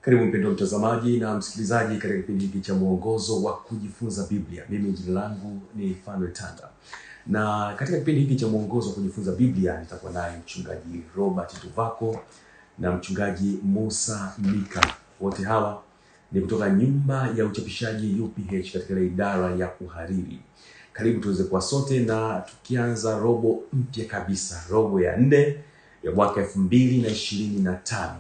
Karibu mpendwa mtazamaji na msikilizaji katika kipindi hiki cha mwongozo wa kujifunza Biblia. Mimi jina langu ni Fanuel Tanda. Na katika kipindi hiki cha mwongozo wa kujifunza Biblia nitakuwa naye mchungaji Robert Tuvako na mchungaji Musa Mika. Wote hawa ni kutoka nyumba ya uchapishaji UPH katika idara ya uhariri. Karibu tuweze kuwa sote na tukianza robo mpya kabisa, robo ya 4 ya mwaka 2025.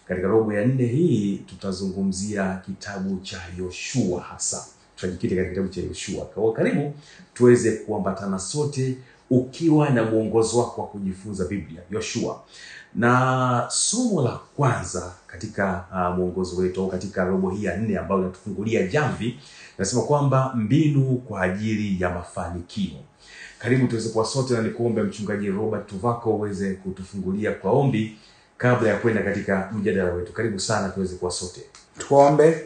Katika robo ya 4 hii tutazungumzia kitabu cha Yoshua hasa. Tutajikita katika kitabu cha Yoshua. Kwa karibu tuweze kuambatana sote ukiwa na mwongozo wako wa kujifunza Biblia, Yoshua. Na somo la kwanza katika mwongozo wetu katika robo hii ya 4 ambayo inatufungulia jamvi, nasema kwamba mbinu kwa ajili ya mafanikio. Karibu tuweze kuwa sote na nikuombe mchungaji Robert Tuvako uweze kutufungulia kwa ombi kabla ya kwenda katika mjadala wetu. Karibu sana tuweze kuwa sote. Tuombe.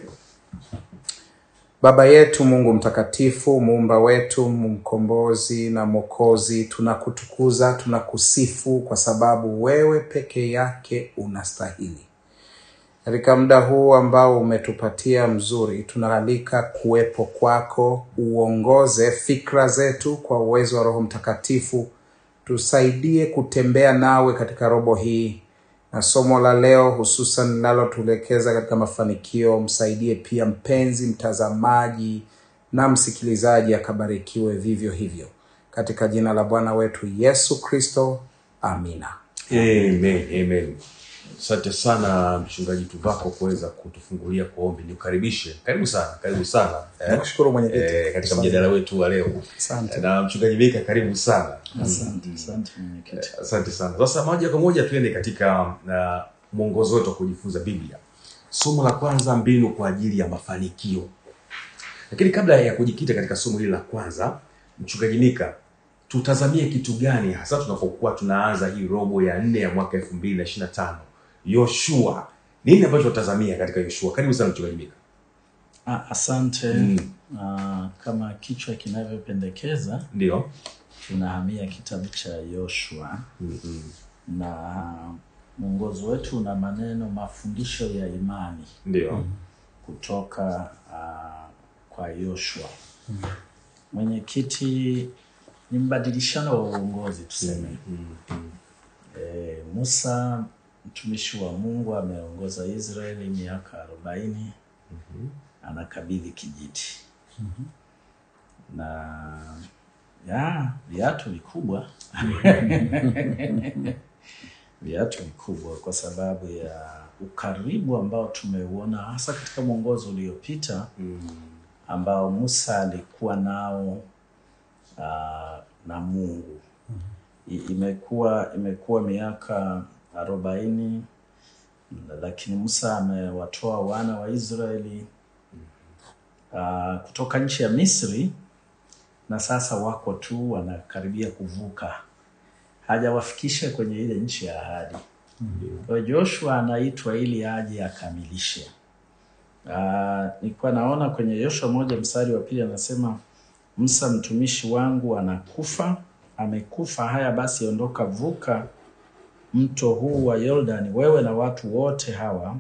Baba yetu Mungu mtakatifu, muumba wetu, mkombozi na mwokozi, tunakutukuza, tunakusifu kwa sababu wewe peke yake unastahili. Katika muda huu ambao umetupatia mzuri, tunaalika kuwepo kwako, uongoze fikra zetu kwa uwezo wa Roho Mtakatifu. Tusaidie kutembea nawe katika robo hii. Na somo la leo hususan linalotuelekeza katika mafanikio, msaidie pia mpenzi mtazamaji na msikilizaji akabarikiwe vivyo hivyo. Katika jina la Bwana wetu Yesu Kristo. Amina. Amen. Amen. Asante sana mchungaji Tuvako kuweza kutufungulia kwa ombi. Nikukaribishe. Karibu sana. Karibu sana. Nakushukuru mwenyekiti. Katika mjadala wetu wa leo. Asante. Na mchungaji Mika karibu sana. Asante. Asante mwenyekiti. Asante sana. Sasa moja kwa moja tuende katika mwongozo wetu wa kujifunza Biblia. Somo la kwanza, mbinu kwa ajili ya mafanikio. Lakini kabla ya kujikita katika somo hili la kwanza, mchungaji Mika, tutazamie kitu gani hasa tunapokuwa tunaanza hii robo ya 4 ya mwaka 2025? Yoshua. Nini ambacho tutazamia katika Yoshua? Karibu sana mchungaji Mika. Asante. Kama kichwa kinavyopendekeza, ndio tunahamia kitabu cha Yoshua. Na mwongozo wetu una maneno mafundisho ya imani. Ndio. Kutoka kwa Yoshua. Mwenyekiti, ni mbadilishano wa uongozi tuseme. Musa mtumishi wa Mungu ameongoza Israeli miaka 40. Anakabidhi kijiti. Na viatu vikubwa. Viatu vikubwa kwa sababu ya ukaribu ambao tumeuona hasa katika mwongozo uliopita, ambao Musa alikuwa nao na Mungu. Imekuwa miaka 40, lakini Musa amewatoa wana wa Israeli kutoka nchi ya Misri, na sasa wako tu wanakaribia kuvuka. Hajawafikisha kwenye ile nchi ya ahadi. Kwa Joshua anaitwa ili aje akamilishe. Nilikuwa naona kwenye Yoshua 1:2 anasema, Musa mtumishi wangu amekufa, haya basi ondoka, vuka mto huu wa Yordani, wewe na watu wote hawa,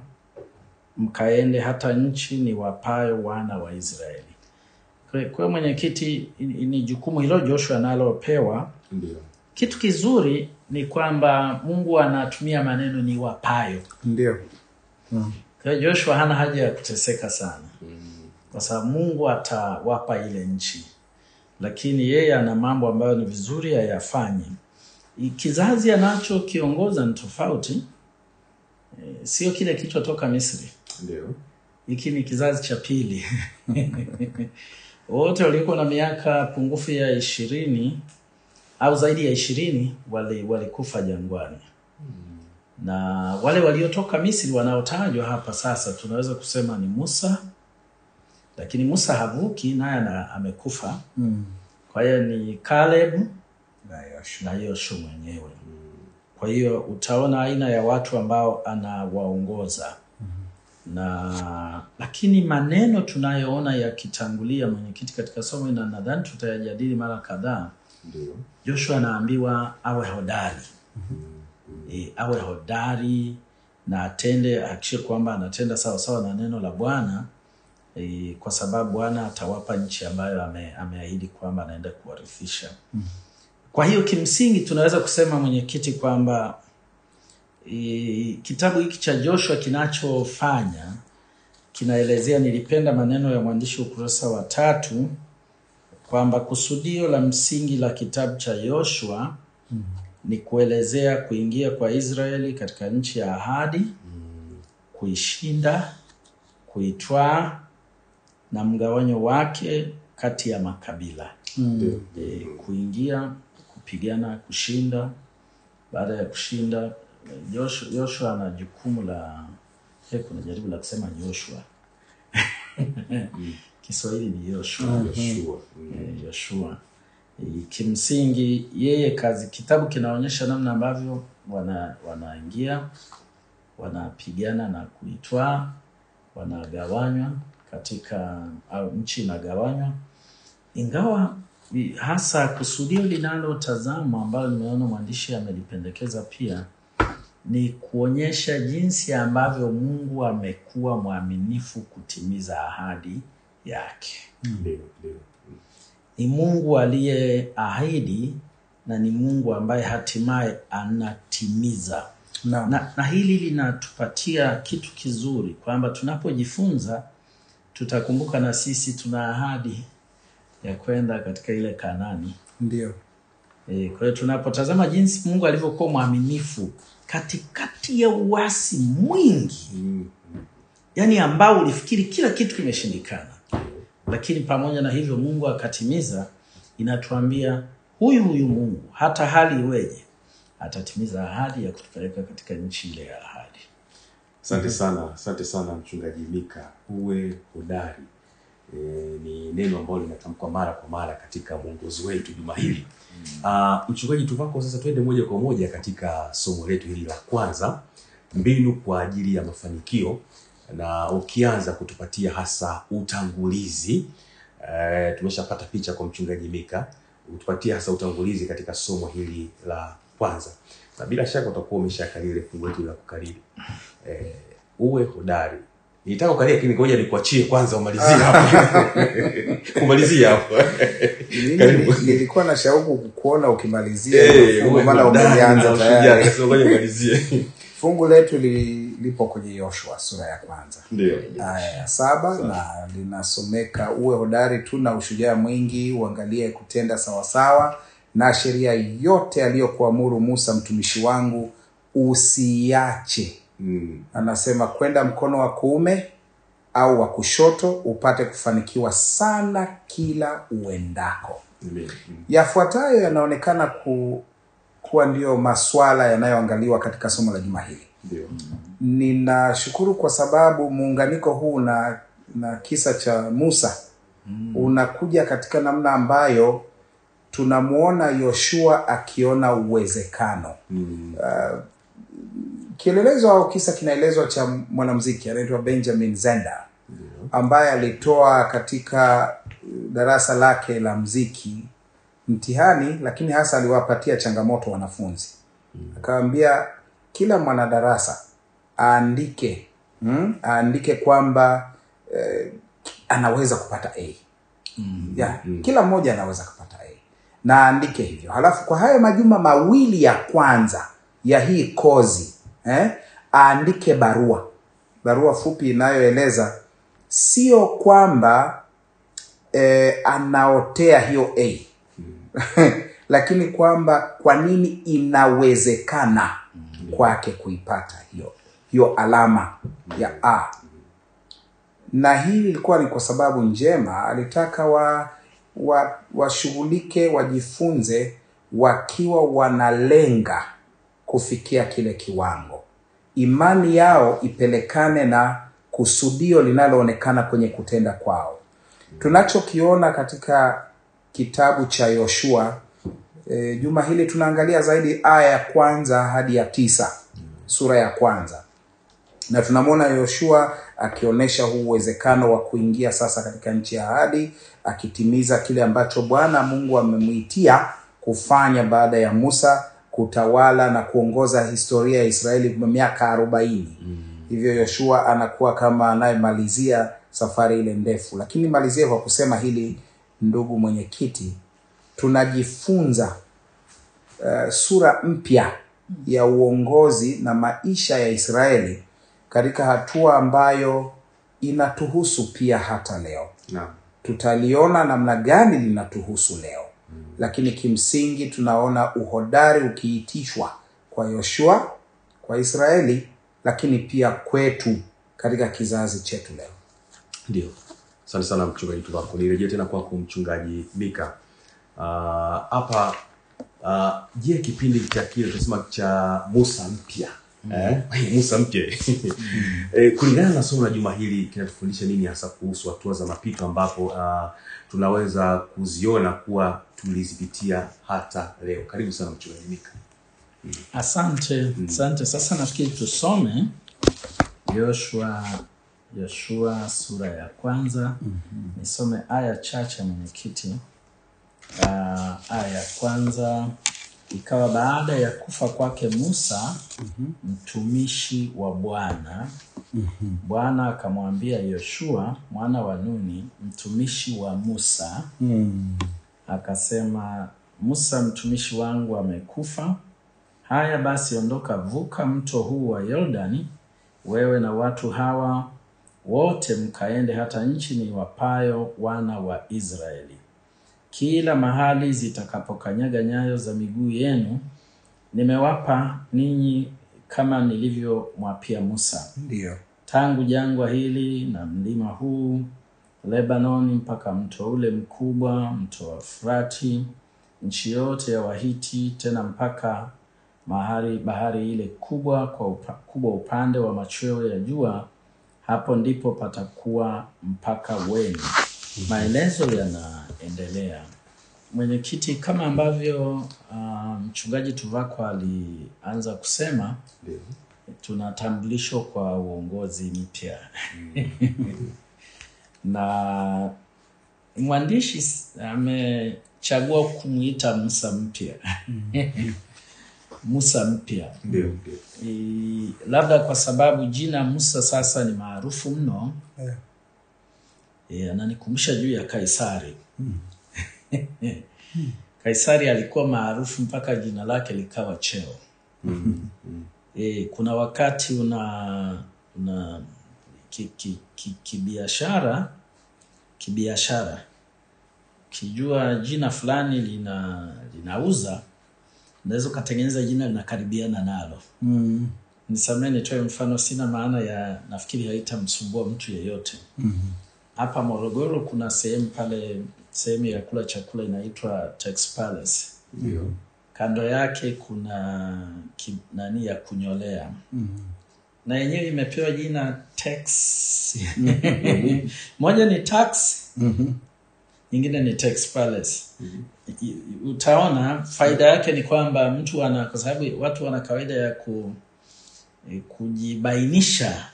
mkaende hata nchi ni wapayo wana wa Israeli. Kwa mwenyekiti, ni jukumu hilo Joshua analopewa. Ndio. Kitu kizuri ni kwamba Mungu anatumia maneno ni wapayo. Ndio. Kwa Joshua hana haja ya kuteseka sana. Kwa sababu Mungu atawapa ile nchi. Lakini yeye ana mambo ambayo ni vizuri ayafanye. Kizazi anacho kiongoza ni tofauti. Sio kile kilichotoka Misri. Ndio. Hiki ni kizazi cha pili. Wote walikuwa na miaka pungufu ya 20 au zaidi ya 20 walikufa jangwani. Na wale waliotoka Misri wanaotajwa hapa sasa tunaweza kusema ni Musa. Lakini Musa havuki, naye amekufa. Kwa hiyo ni Caleb na Yoshua mwenyewe. Kwa hiyo utaona aina ya watu ambao anawaongoza. Lakini maneno tunayoona yakitangulia mwenyekiti katika somo, na nadhani tutayajadili mara kadhaa. Ndio. Joshua anaambiwa awe hodari. Awe hodari na hakikishe kwamba anatenda sawa sawa na neno la Bwana, kwa sababu Bwana atawapa nchi ambayo ameahidi kwamba anaenda kuwarithisha. Kwa hiyo kimsingi tunaweza kusema mwenyekiti kwamba kitabu hiki cha Joshua kinachofanya kinaelezea, nilipenda maneno ya mwandishi ukurasa wa 3 kwamba kusudio la msingi la kitabu cha Joshua ni kuelezea kuingia kwa Israeli katika nchi ya ahadi, kuishinda, kuitwaa na mgawanyo wake kati ya makabila. Kuingia, kupigana, kushinda. Baada ya kushinda, Joshua ana jukumu la kuna jaribu la kusema Joshua. Kiswahili ni Joshua. Joshua. Kimsingi yeye kitabu kinaonyesha namna ambavyo wanaingia, wanapigana na kuitwaa, wanagawanywa katika nchi inagawanywa. Ingawa hasa kusudio linalotazama ambalo nimeona mwandishi amelipendekeza pia ni kuonyesha jinsi ambavyo Mungu amekuwa mwaminifu kutimiza ahadi yake. Ni Mungu aliyeahidi na ni Mungu ambaye hatimaye anatimiza. Na hili linatupatia kitu kizuri kwamba tunapojifunza tutakumbuka na sisi tuna ahadi ya kwenda katika ile Kanaani. Ndio. Kwa hiyo tunapotazama jinsi Mungu alivyokuwa mwaminifu katikati ya uasi mwingi, yani ambao ulifikiri kila kitu kimeshindikana, lakini pamoja na hivyo Mungu akatimiza, inatuambia huyu Mungu hata hali iweje atatimiza ahadi ya kutupeleka katika nchi ile ya ahadi. Asante sana mchungaji Mika. Uwe hodari. Ni neno ambalo linatamkwa mara kwa mara katika mwongozo wetu juma hili. Mchungaji tuvako sasa twende moja kwa moja katika somo letu hili la kwanza, mbinu kwa ajili ya mafanikio, na ukianza kutupatia hasa utangulizi. Tumeshapata picha kwa mchungaji Mika, utupatie hasa utangulizi katika somo hili la kwanza. Na bila shaka utakuwa umeshakariri ile fungu letu la kukariri. Uwe hodari. Nitaka ukalia lakini ngoja nikuachie kwanza umalizie hapo. Umalizie hapo. Nilikuwa na shauku kukuona ukimalizia fungu, maana umeanza tayari. Ngoja nimalizie. Fungu letu lipo kwenye Joshua sura ya 1. Ndio. Aya ya 7 na linasomeka, uwe hodari tu na ushujaa mwingi, uangalie kutenda sawasawa na sheria yote aliyokuamuru Musa mtumishi wangu, usiache. Anasema kwenda mkono wa kuume au wa kushoto, upate kufanikiwa sana kila uendako. Yafuatayo yanaonekana kuwa ndio maswala yanayoangaliwa katika somo la juma hili. Ninashukuru kwa sababu muunganiko huu na kisa cha Musa unakuja katika namna ambayo tunamuona Yoshua akiona uwezekano. Kielelezo au kisa kinaelezwa cha mwanamuziki anaitwa Benjamin Zenda, ambaye alitoa katika darasa lake la muziki mtihani, lakini hasa aliwapatia changamoto wanafunzi. Akawaambia kila mwanadarasa aandike kwamba anaweza kupata A. Kila mmoja anaweza kupata A. Na aandike hivyo. Halafu kwa hayo majuma mawili ya kwanza ya hii kozi, aandike barua fupi inayoeleza sio kwamba anaotea hiyo A lakini kwamba kwa nini inawezekana kwake kuipata hiyo alama ya A. Na hii ilikuwa ni kwa sababu njema. Alitaka washughulike, wajifunze wakiwa wanalenga kufikia kile kiwango. Imani yao ipelekane na kusudio linaloonekana kwenye kutenda kwao. Tunachokiona katika kitabu cha Yoshua juma hili tunaangalia zaidi aya ya 1 hadi ya 9, sura ya 1. Na tunamwona Yoshua akionyesha huu uwezekano wa kuingia sasa katika nchi ya ahadi, akitimiza kile ambacho Bwana Mungu amemuitia kufanya baada ya Musa kutawala na kuongoza historia ya Israeli kwa miaka 40. Hivyo Yoshua anakuwa kama anayemalizia safari ile ndefu. Lakini malizie kwa kusema hili, ndugu mwenyekiti, tunajifunza sura mpya ya uongozi na maisha ya Israeli katika hatua ambayo inatuhusu pia hata leo. Tutaliona namna gani linatuhusu leo. Lakini kimsingi tunaona uhodari ukiitishwa kwa Yoshua, kwa Israeli, lakini pia kwetu katika kizazi chetu leo. Ndio. Asante sana mchungaji Tuvako. Nirejea tena kwako mchungaji Mika. Hapa je, kipindi cha kile tunasema cha Musa mpya. Musa mpya. Kulingana na somo la juma hili kinatufundisha nini hasa kuhusu hatua za mapito ambapo tunaweza kuziona kuwa tulizipitia hata leo? Karibu sana mchungaji Mika. Asante. Sasa nafikiri tusome Yoshua sura ya kwanza. Nisome aya chache mwenyekiti. Aya ya kwanza. Ikawa baada ya kufa kwake Musa, mtumishi wa Bwana, Bwana akamwambia Yoshua mwana wa Nuni, mtumishi wa Musa, akasema, Musa mtumishi wangu amekufa. Haya basi, ondoka, vuka mto huu wa Yordani, wewe na watu hawa wote, mkaende hata nchi niwapayo wana wa Israeli. Kila mahali zitakapokanyaga nyayo za miguu yenu, nimewapa ninyi kama nilivyomwapia Musa. Ndio. Tangu jangwa hili na mlima huu Lebanoni mpaka mto ule mkubwa, mto wa Frati, nchi yote ya Wahiti, tena mpaka bahari ile kubwa upande wa machweo ya jua, hapo ndipo patakuwa mpaka wenu. Maelezo yanaendelea. Mwenyekiti, kama ambavyo mchungaji Tuvako alianza kusema, tunatambulishwa kwa uongozi mpya. Na mwandishi amechagua kumuita Musa mpya. Musa mpya. Ndio. Labda kwa sababu jina Musa sasa ni maarufu mno. Ananikumbusha juu ya Kaisari. Kaisari alikuwa maarufu mpaka jina lake likawa cheo. Kuna wakati una kibiashara kijua jina fulani linauza, unaweza kutengeneza jina linakaribiana nalo. Nisameni nitoe mfano, sina maana ya, nafikiri haitamsumbua mtu yeyote. Hapa Morogoro kuna sehemu ya kula chakula inaitwa Tex Palace. Ndio. Kando yake kuna nani ya kunyolea. Na yenyewe imepewa jina Tex. Moja ni Tax, nyingine ni Tex Palace. Utaona faida yake ni kwamba mtu kwa sababu watu wana kawaida ya kujibainisha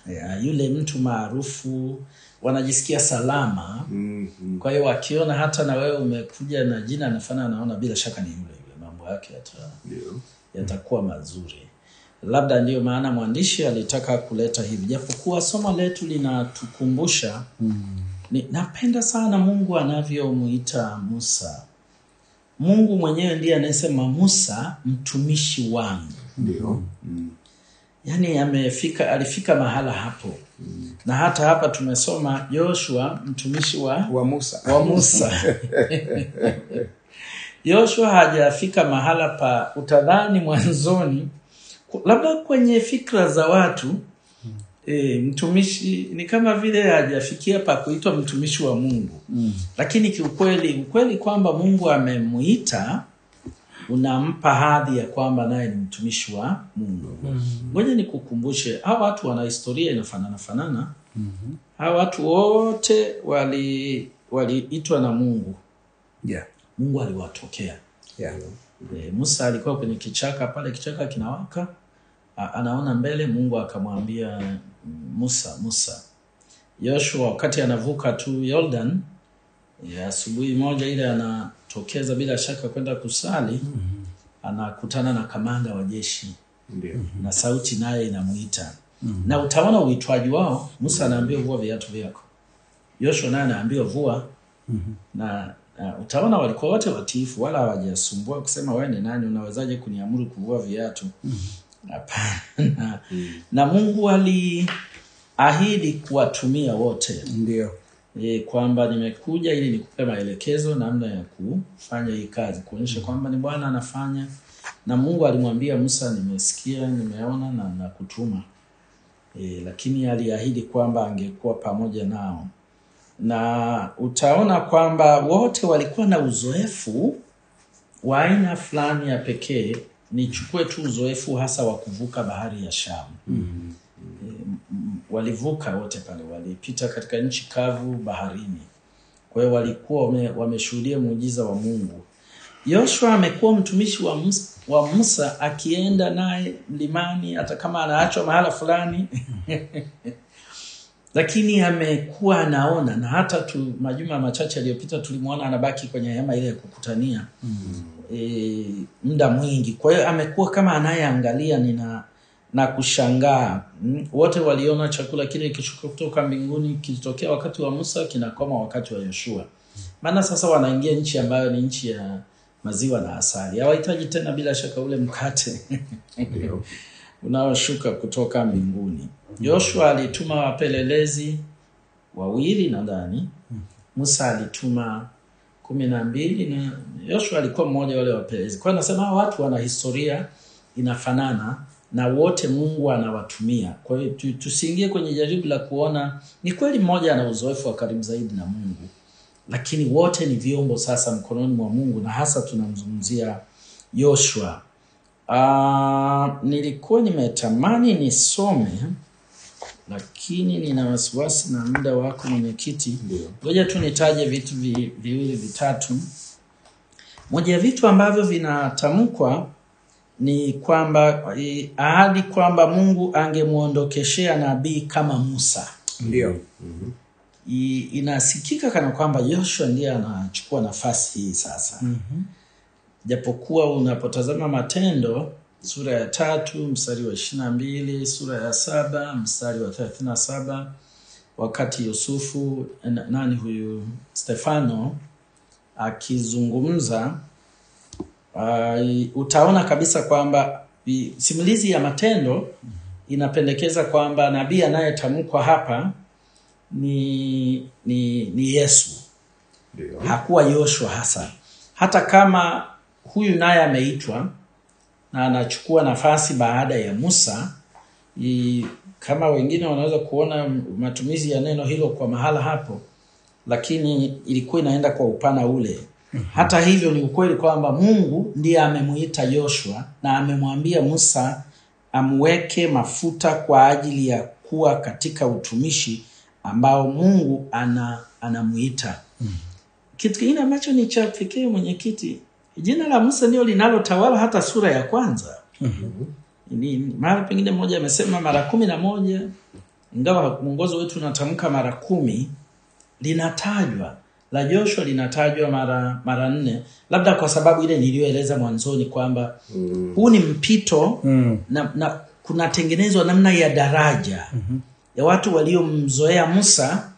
yule mtu maarufu, wanajisikia salama. Kwa hiyo wakiona hata na wewe umekuja na jina anafanana, naona bila shaka ni yule mambo yake yatakuwa mazuri. Labda ndio maana mwandishi alitaka kuleta hivi, japokuwa somo letu linatukumbusha. Napenda sana Mungu anavyomuita Musa. Mungu mwenyewe ndiye anayesema, Musa mtumishi wangu. Ndio. Yaani alifika mahala hapo. Na hata hapa tumesoma Yoshua mtumishi wa Musa. Yoshua hajafika mahala pa utadhani mwanzoni, labda kwenye fikra za watu, mtumishi ni kama vile hajafikia pa kuitwa mtumishi wa Mungu. Lakini ukweli kwamba Mungu amemuita, unampa hadhi ya kwamba naye ni mtumishi wa Mungu. Ngoja nikukumbushe, hawa watu wana historia inafanana. Hawa watu wote waliitwa na Mungu. Mungu aliwatokea. Musa alikuwa kwenye kichaka pale, kichaka kinawaka, anaona mbele, Mungu akamwambia Musa. Yoshua wakati anavuka tu Jordan, asubuhi moja ile anatokeza bila shaka kwenda kusali, anakutana na kamanda wa jeshi. Ndio. Na sauti naye inamuita. Na utaona uitwaji wao. Musa anaambiwa vua viatu vyako. Yoshua naye anaambiwa vua. Na utaona walikuwa wote watiifu, wala hawajasumbua kusema wewe ni nani unawezaje kuniamuru kuvua viatu. Hapana. Na Mungu aliahidi kuwatumia wote. Ndio. Kwamba nimekuja ili nikupe maelekezo namna ya kufanya hii kazi, kuonyesha kwamba ni Bwana anafanya. Na Mungu alimwambia Musa, nimesikia, nimeona na nakutuma. Lakini aliahidi kwamba angekuwa pamoja nao. Na utaona kwamba wote walikuwa na uzoefu wa aina fulani ya pekee. Nichukue tu uzoefu hasa wa kuvuka bahari ya Shamu. Walivuka wote pale, walipita katika nchi kavu baharini. Kwa hiyo walikuwa wameshuhudia muujiza wa Mungu. Yoshua amekuwa mtumishi wa Musa, akienda naye mlimani hata kama anaachwa mahala fulani. Lakini amekuwa anaona, na hata majuma machache aliyopita tulimuona anabaki kwenye hema ile ya kukutania muda mwingi. Kwa hiyo amekuwa kama anayeangalia na kushangaa. Wote waliona chakula kile kishuka kutoka mbinguni, kilitokea wakati wa Musa, kinakoma wakati wa Yoshua. Maana sasa wanaingia nchi ambayo ni nchi ya maziwa na asali. Hawahitaji tena bila shaka ule mkate unaoshuka kutoka mbinguni. Yoshua alituma wapelelezi 2 nadhani. Musa alituma 12 na Yoshua alikuwa mmoja wale wapelelezi. Kwa hiyo nasema watu wana historia inafanana na wote Mungu anawatumia. Kwa hiyo tusiingie kwenye jaribu la kuona ni kweli mmoja ana uzoefu wa karibu zaidi na Mungu, lakini wote ni vyombo sasa mkononi mwa Mungu, na hasa tunamzungumzia Yoshua. Nilikuwa nimetamani nisome, lakini nina wasiwasi na muda wako mwenyekiti. Ngoja tu nitaje vitu viwili vitatu. Moja ya vitu ambavyo vinatamkwa ni kwamba ahadi kwamba Mungu angemuondokeshea nabii kama Musa. Ndio. Inasikika kana kwamba Yoshua ndiye anachukua nafasi hii sasa. Japokuwa unapotazama Matendo sura ya 3 mstari wa 22, sura ya 7 mstari wa 37, wakati Yusufu Stefano akizungumza, utaona kabisa kwamba simulizi ya Matendo inapendekeza kwamba nabii anayetamkwa hapa ni Yesu. Ndio. Hakuwa Yoshua hasa. Hata kama huyu naye ameitwa na anachukua nafasi baada ya Musa, kama wengine wanaweza kuona matumizi ya neno hilo kwa mahala hapo, lakini ilikuwa inaenda kwa upana ule. Hata hivyo ni ukweli kwamba Mungu ndiye amemuita Yoshua na amemwambia Musa amweke mafuta kwa ajili ya kuwa katika utumishi ambao Mungu anamuita. Kitu kingine ambacho ni cha pekee mwenyekiti, jina la Musa ndio linalotawala hata sura ya kwanza. Ni mara pengine mmoja amesema mara 11, ingawa mwongozo wetu unatamka mara 10, linatajwa. La Joshua linatajwa mara 4, labda kwa sababu ile niliyoeleza mwanzoni kwamba huu ni mpito na kuna tengenezwa namna ya daraja ya watu waliomzoea Musa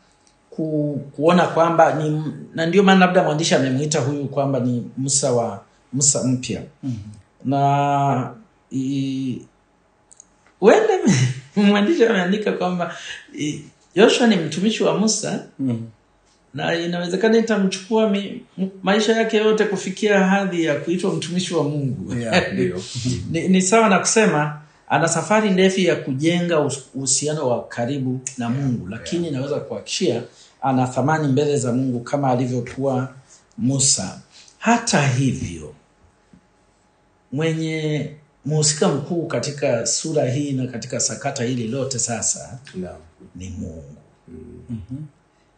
kuona kwamba ni, na ndio maana labda mwandishi amemuita huyu kwamba ni Musa mpya. Na wende mwandishi ameandika kwamba Joshua ni mtumishi wa Musa, na inawezekana itamchukua maisha yake yote kufikia hadhi ya kuitwa mtumishi wa Mungu. Ni sawa na kusema ana safari ndefu ya kujenga uhusiano wa karibu na Mungu, lakini naweza kuhakikishia ana thamani mbele za Mungu kama alivyokuwa Musa. Hata hivyo, mwenye mhusika mkuu katika sura hii na katika sakata hili lote sasa ni Mungu.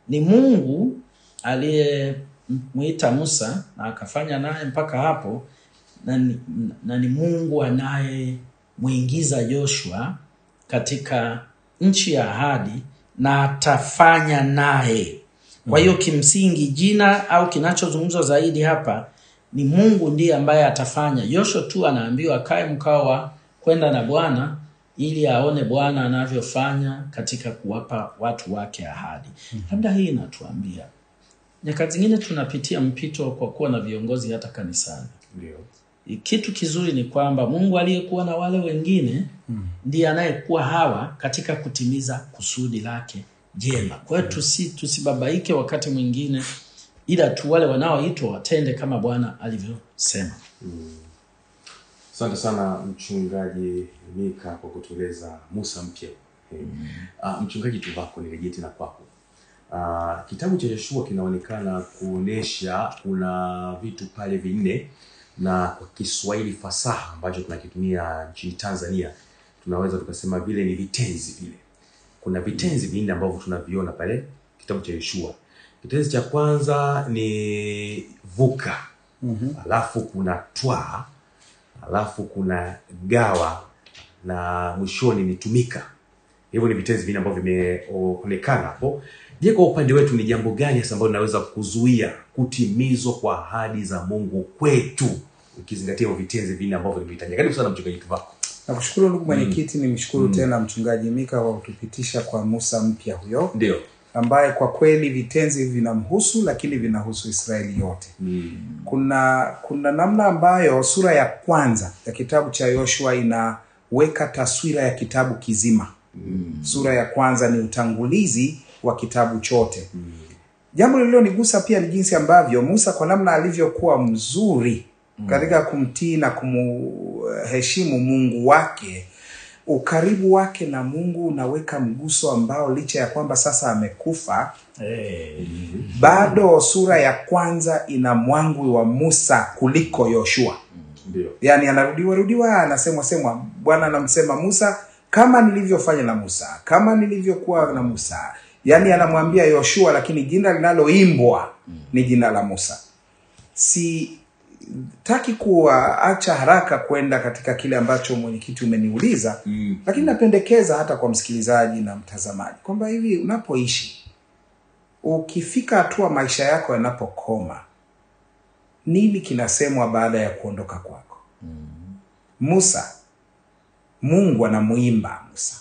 Ni Mungu aliyemuita Musa na akafanya naye mpaka hapo, na ni Mungu anayemuingiza Joshua katika nchi ya ahadi na atafanya naye. Kwa hiyo kimsingi jina au kinachozungumzwa zaidi hapa ni Mungu ndiye ambaye atafanya. Yoshua tu anaambiwa akae mkao wa kwenda na Bwana ili aone Bwana anavyofanya katika kuwapa watu wake ahadi. Labda hii inatuambia nyakati zingine tunapitia mpito kwa kuwa na viongozi hata kanisani. Ndio. Kitu kizuri ni kwamba Mungu aliyekuwa na wale wengine ndiye anayekuwa hawa katika kutimiza kusudi lake jema. Kwa hiyo tusibabaike wakati mwingine, ila tu wale wanaoitwa watende kama Bwana alivyosema. Asante sana Mchungaji Mika kwa kutueleza Musa mpya. Mchungaji Tuvako, nirejee tena kwako. Kitabu cha Yoshua kinaonekana kuonesha kuna vitu pale vinne, na kwa Kiswahili fasaha ambacho tunakitumia nchini Tanzania tunaweza tukasema vile ni vitenzi vile. Kuna vitenzi vinne ambavyo tunaviona pale kitabu cha Yoshua. Kitenzi cha kwanza ni vuka. Alafu kuna twaa, alafu kuna gawa, na mwishoni ni tumika. Hivyo ni vitenzi vinne ambavyo vimeonekana hapo. Je, kwa upande wetu ni jambo gani hasa ambalo linaweza kuzuia kutimizwa kwa ahadi za Mungu kwetu, ukizingatia vitenzi vinne ambavyo nimetaja? Karibu sana Mchungaji Tuvako. Nakushukuru ndugu mwenyekiti, nimshukuru tena Mchungaji Mika kwa kutupitisha kwa Musa mpya huyo. Ndio. Ambaye kwa kweli vitenzi vinamhusu, lakini vinahusu Israeli yote. Kuna namna ambayo sura ya kwanza ya kitabu cha Yoshua inaweka taswira ya kitabu kizima. Sura ya kwanza ni utangulizi wa kitabu chote. Jambo lililonigusa pia ni jinsi ambavyo Musa kwa namna alivyokuwa mzuri katika kumtii na kumheshimu Mungu wake, ukaribu wake na Mungu unaweka mguso ambao licha ya kwamba sasa amekufa, bado sura ya kwanza ina mwangwi wa Musa kuliko Yoshua. Ndio. Yaani anarudiwa anasemwa Bwana anamsema Musa kama nilivyofanya na Musa, kama nilivyokuwa na Musa. Yaani anamwambia Yoshua, lakini jina linaloimbwa ni jina la Musa. Sitaki kuacha haraka kwenda katika kile ambacho mwenyekiti umeniuliza, lakini napendekeza hata kwa msikilizaji na mtazamaji kwamba hivi unapoishi, ukifika hatua maisha yako yanapokoma, nini kinasemwa baada ya kuondoka kwako? Musa, Mungu anamuimba Musa.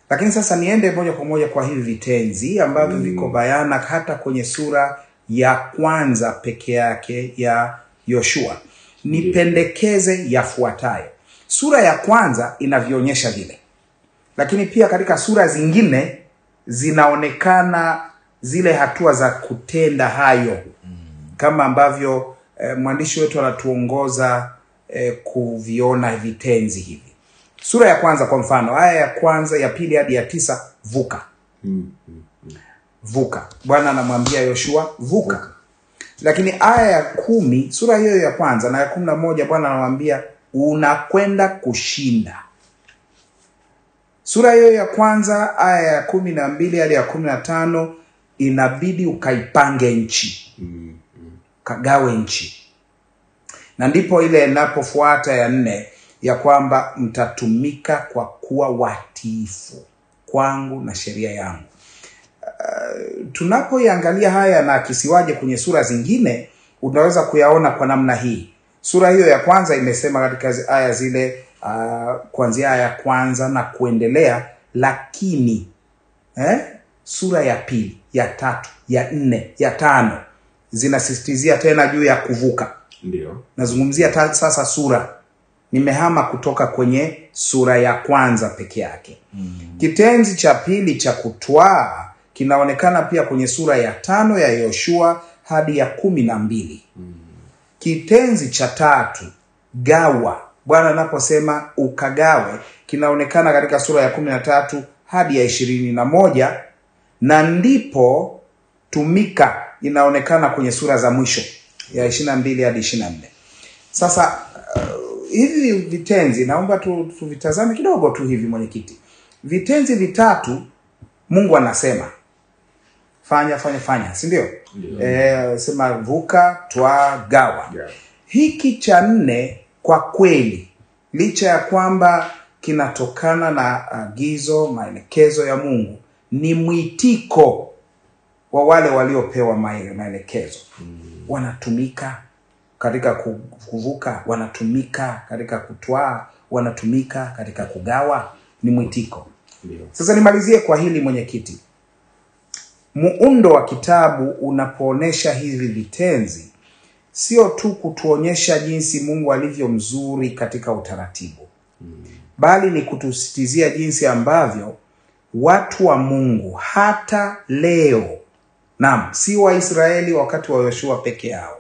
Lakini sasa niende moja kwa moja kwa hivi vitenzi ambavyo viko bayana hata kwenye sura ya kwanza peke yake ya Yoshua. Nipendekeze yafuatayo. Sura ya kwanza inavionyesha vile, lakini pia katika sura zingine zinaonekana zile hatua za kutenda hayo, kama ambavyo mwandishi wetu anatuongoza kuviona vitenzi hivi. Sura ya kwanza kwa mfano, aya ya kwanza, ya pili hadi ya 9, vuka. Vuka. Bwana anamwambia Yoshua vuka. Lakini aya ya 10, sura hiyo ya kwanza na ya 11, Bwana anamwambia unakwenda kushinda. Sura hiyo ya kwanza aya ya 12 hadi ya 15, inabidi ukaipange nchi. Kagawe nchi. Na ndipo ile inapofuata ya 4 ya kwamba mtatumika kwa kuwa watiifu kwangu na sheria yangu. Tunapoiangalia haya na kisiwaje kwenye sura zingine, unaweza kuyaona kwa namna hii. Sura hiyo ya kwanza imesema katika aya zile kuanzia aya ya kwanza na kuendelea, lakini sura ya pili, ya 3, ya 4, ya 5 zinasisitizia tena juu ya kuvuka. Ndio. Nazungumzia sasa sura. Nimehama kutoka kwenye sura ya kwanza peke yake. Kitenzi cha pili cha kutwaa kinaonekana pia kwenye sura ya 5 ya Yoshua hadi ya 12. Kitenzi cha 3, gawa, Bwana anaposema ukagawe, kinaonekana katika sura ya 13 hadi ya 21, na ndipo tumika inaonekana kwenye sura za mwisho ya 22 hadi 24. Sasa hivi vitenzi naomba tuvitazame kidogo tu hivi mwenyekiti. Vitenzi vitatu Mungu anasema fanya, si ndio? Sema vuka, twaa, gawa. Hiki cha 4 kwa kweli, licha ya kwamba kinatokana na agizo, maelekezo ya Mungu, ni mwitiko wa wale waliopewa maelekezo. Wanatumika, katika kuvuka, wanatumika katika kutwaa, wanatumika katika kugawa. Ni mwitiko. Sasa nimalizie kwa hili mwenyekiti. Muundo wa kitabu unapoonesha hivi vitenzi, sio tu kutuonyesha jinsi Mungu alivyo mzuri katika utaratibu, bali ni kutusitizia jinsi ambavyo watu wa Mungu hata leo, naam, si Waisraeli wakati wa Yoshua peke yao,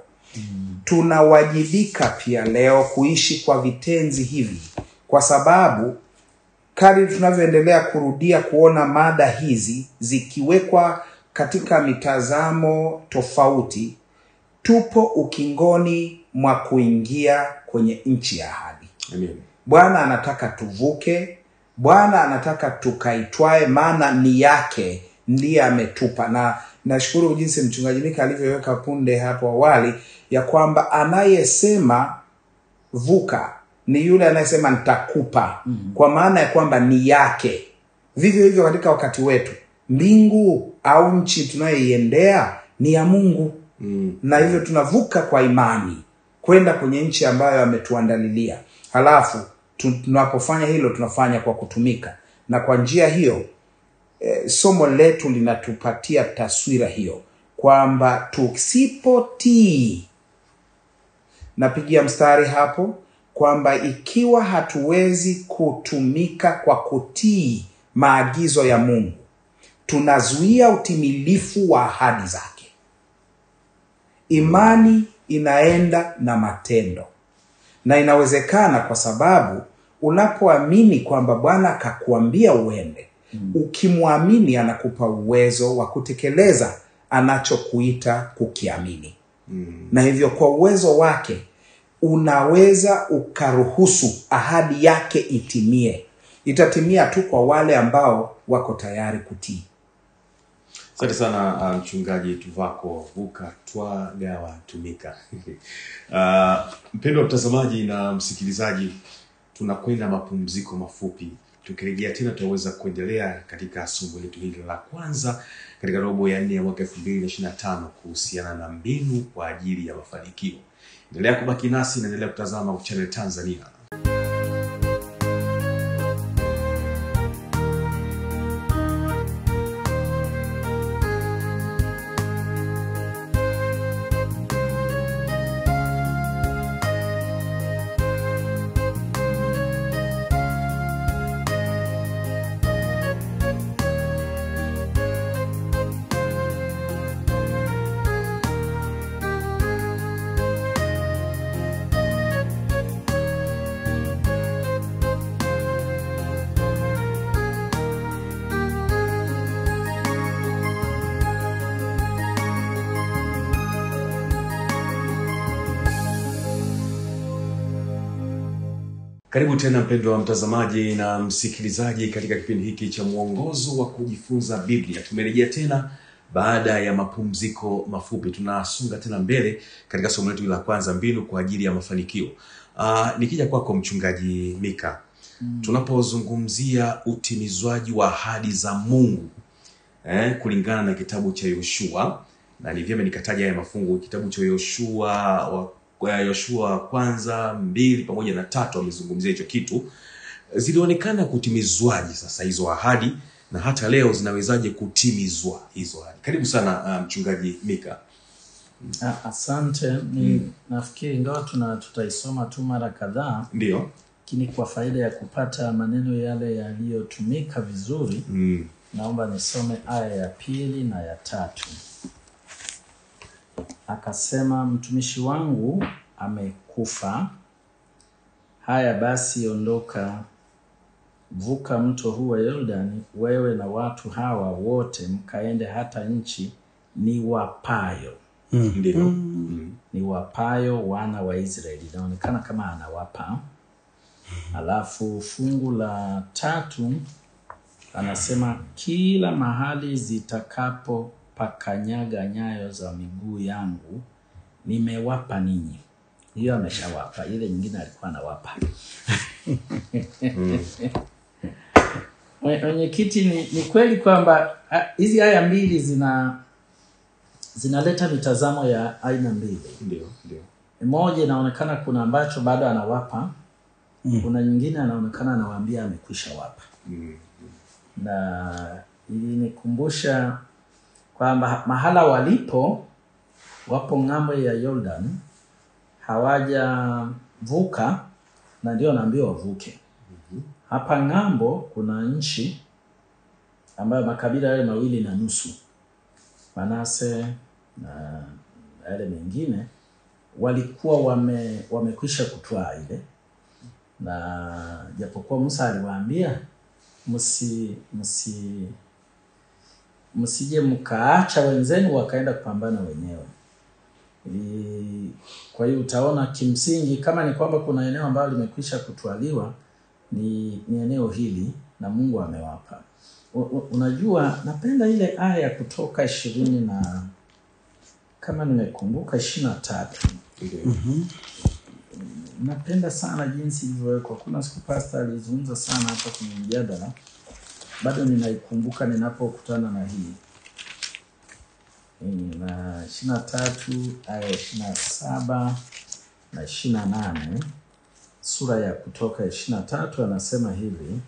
tunawajibika pia leo kuishi kwa vitenzi hivi, kwa sababu kadri tunavyoendelea kurudia kuona mada hizi zikiwekwa katika mitazamo tofauti, tupo ukingoni mwa kuingia kwenye nchi ya ahadi. Amen. Bwana anataka tuvuke, Bwana anataka tukaitwae, maana ni yake ndiye ametupa. Na nashukuru jinsi mchungaji Mika alivyoweka punde hapo awali ya kwamba anayesema vuka ni yule anayesema nitakupa, kwa maana ya kwamba ni yake. Vivyo hivyo katika wakati wetu, mbingu au nchi tunayoiendea ni ya Mungu. Na hivyo tunavuka kwa imani kwenda kwenye nchi ambayo ametuandalilia. Halafu tunapofanya hilo, tunafanya kwa kutumika, na kwa njia hiyo somo letu linatupatia taswira hiyo kwamba tusipotii, napigia mstari hapo kwamba ikiwa hatuwezi kutumika kwa kutii maagizo ya Mungu, tunazuia utimilifu wa ahadi zake. Imani inaenda na matendo, na inawezekana kwa sababu unapoamini kwamba Bwana akakuambia uende, ukimwamini anakupa uwezo wa kutekeleza anachokuita kukiamini. Na hivyo kwa uwezo wake unaweza ukaruhusu ahadi yake itimie. Itatimia tu kwa wale ambao wako tayari kutii. Asante sana mchungaji Tuvako. Vuka, twa, gawa, tumika. Mpendwa mtazamaji na msikilizaji, tunakwenda mapumziko mafupi. Tukirejea tena tutaweza kuendelea katika somo letu hili la kwanza katika robo ya 4 ya mwaka 2025 kuhusiana na mbinu kwa ajili ya mafanikio. Endelea kubaki nasi na endelea kutazama Channel Tanzania. Karibu tena mpendwa mtazamaji na msikilizaji katika kipindi hiki cha mwongozo wa kujifunza Biblia. Tumerejea tena baada ya mapumziko mafupi. Tunasonga tena mbele katika somo letu la kwanza, mbinu kwa ajili ya mafanikio. Nikija kwako mchungaji Mika, tunapozungumzia utimizwaji wa ahadi za Mungu kulingana na kitabu cha Yoshua, na ni vyema nikataja haya mafungu, kitabu cha Yoshua kwanza 2 pamoja na 3 amezungumzia hicho kitu. Zilionekana kutimizwaje sasa hizo ahadi, na hata leo zinawezaje kutimizwa hizo ahadi? Karibu sana mchungaji Mika. Asante. Nafikiri ingawa tutaisoma tu mara kadhaa, ndio, lakini kwa faida ya kupata maneno yale yaliyotumika vizuri, naomba nisome aya ya 2 na ya 3. Akasema, mtumishi wangu amekufa. Haya basi, ondoka, vuka mto huu wa Yordani, wewe na watu hawa wote, mkaende hata nchi niwapayo. Ndio. Niwapayo wana wa Israeli. Inaonekana kama anawapa. Alafu fungu la 3 anasema, kila mahali zitakapo pakanyaga nyayo za miguu yangu nimewapa ninyi. Hiyo ameshawapa, ile nyingine alikuwa anawapa. Mwenyekiti, ni kweli kwamba hizi aya mbili zinaleta mitazamo ya aina mbili. Ndio. moja inaonekana kuna ambacho bado anawapa. Kuna nyingine anaonekana anawaambia amekwisha wapa. Na ilinikumbusha kwamba mahala walipo wapo ng'ambo ya Jordan, hawajavuka na ndio naambiwa wavuke. Hapa ng'ambo kuna nchi ambayo makabila yale 2.5, Manase na yale mengine, walikuwa wamekwisha kutwaa ile. Na japokuwa Musa aliwaambia msije mkaacha wenzenu wakaenda kupambana wenyewe. Kwa hiyo utaona kimsingi kama ni kwamba kuna eneo ambalo limekwisha kutwaliwa ni eneo hili na Mungu amewapa. Unajua napenda ile aya ya Kutoka 20 na kama nimekumbuka 23. Napenda sana jinsi ilivyowekwa. Kuna siku pastor alizungumza sana hapa kwenye mjadala. Bado ninaikumbuka ninapokutana na hii. Na 23 aya 27 na 28, sura ya Kutoka 23 anasema hivi.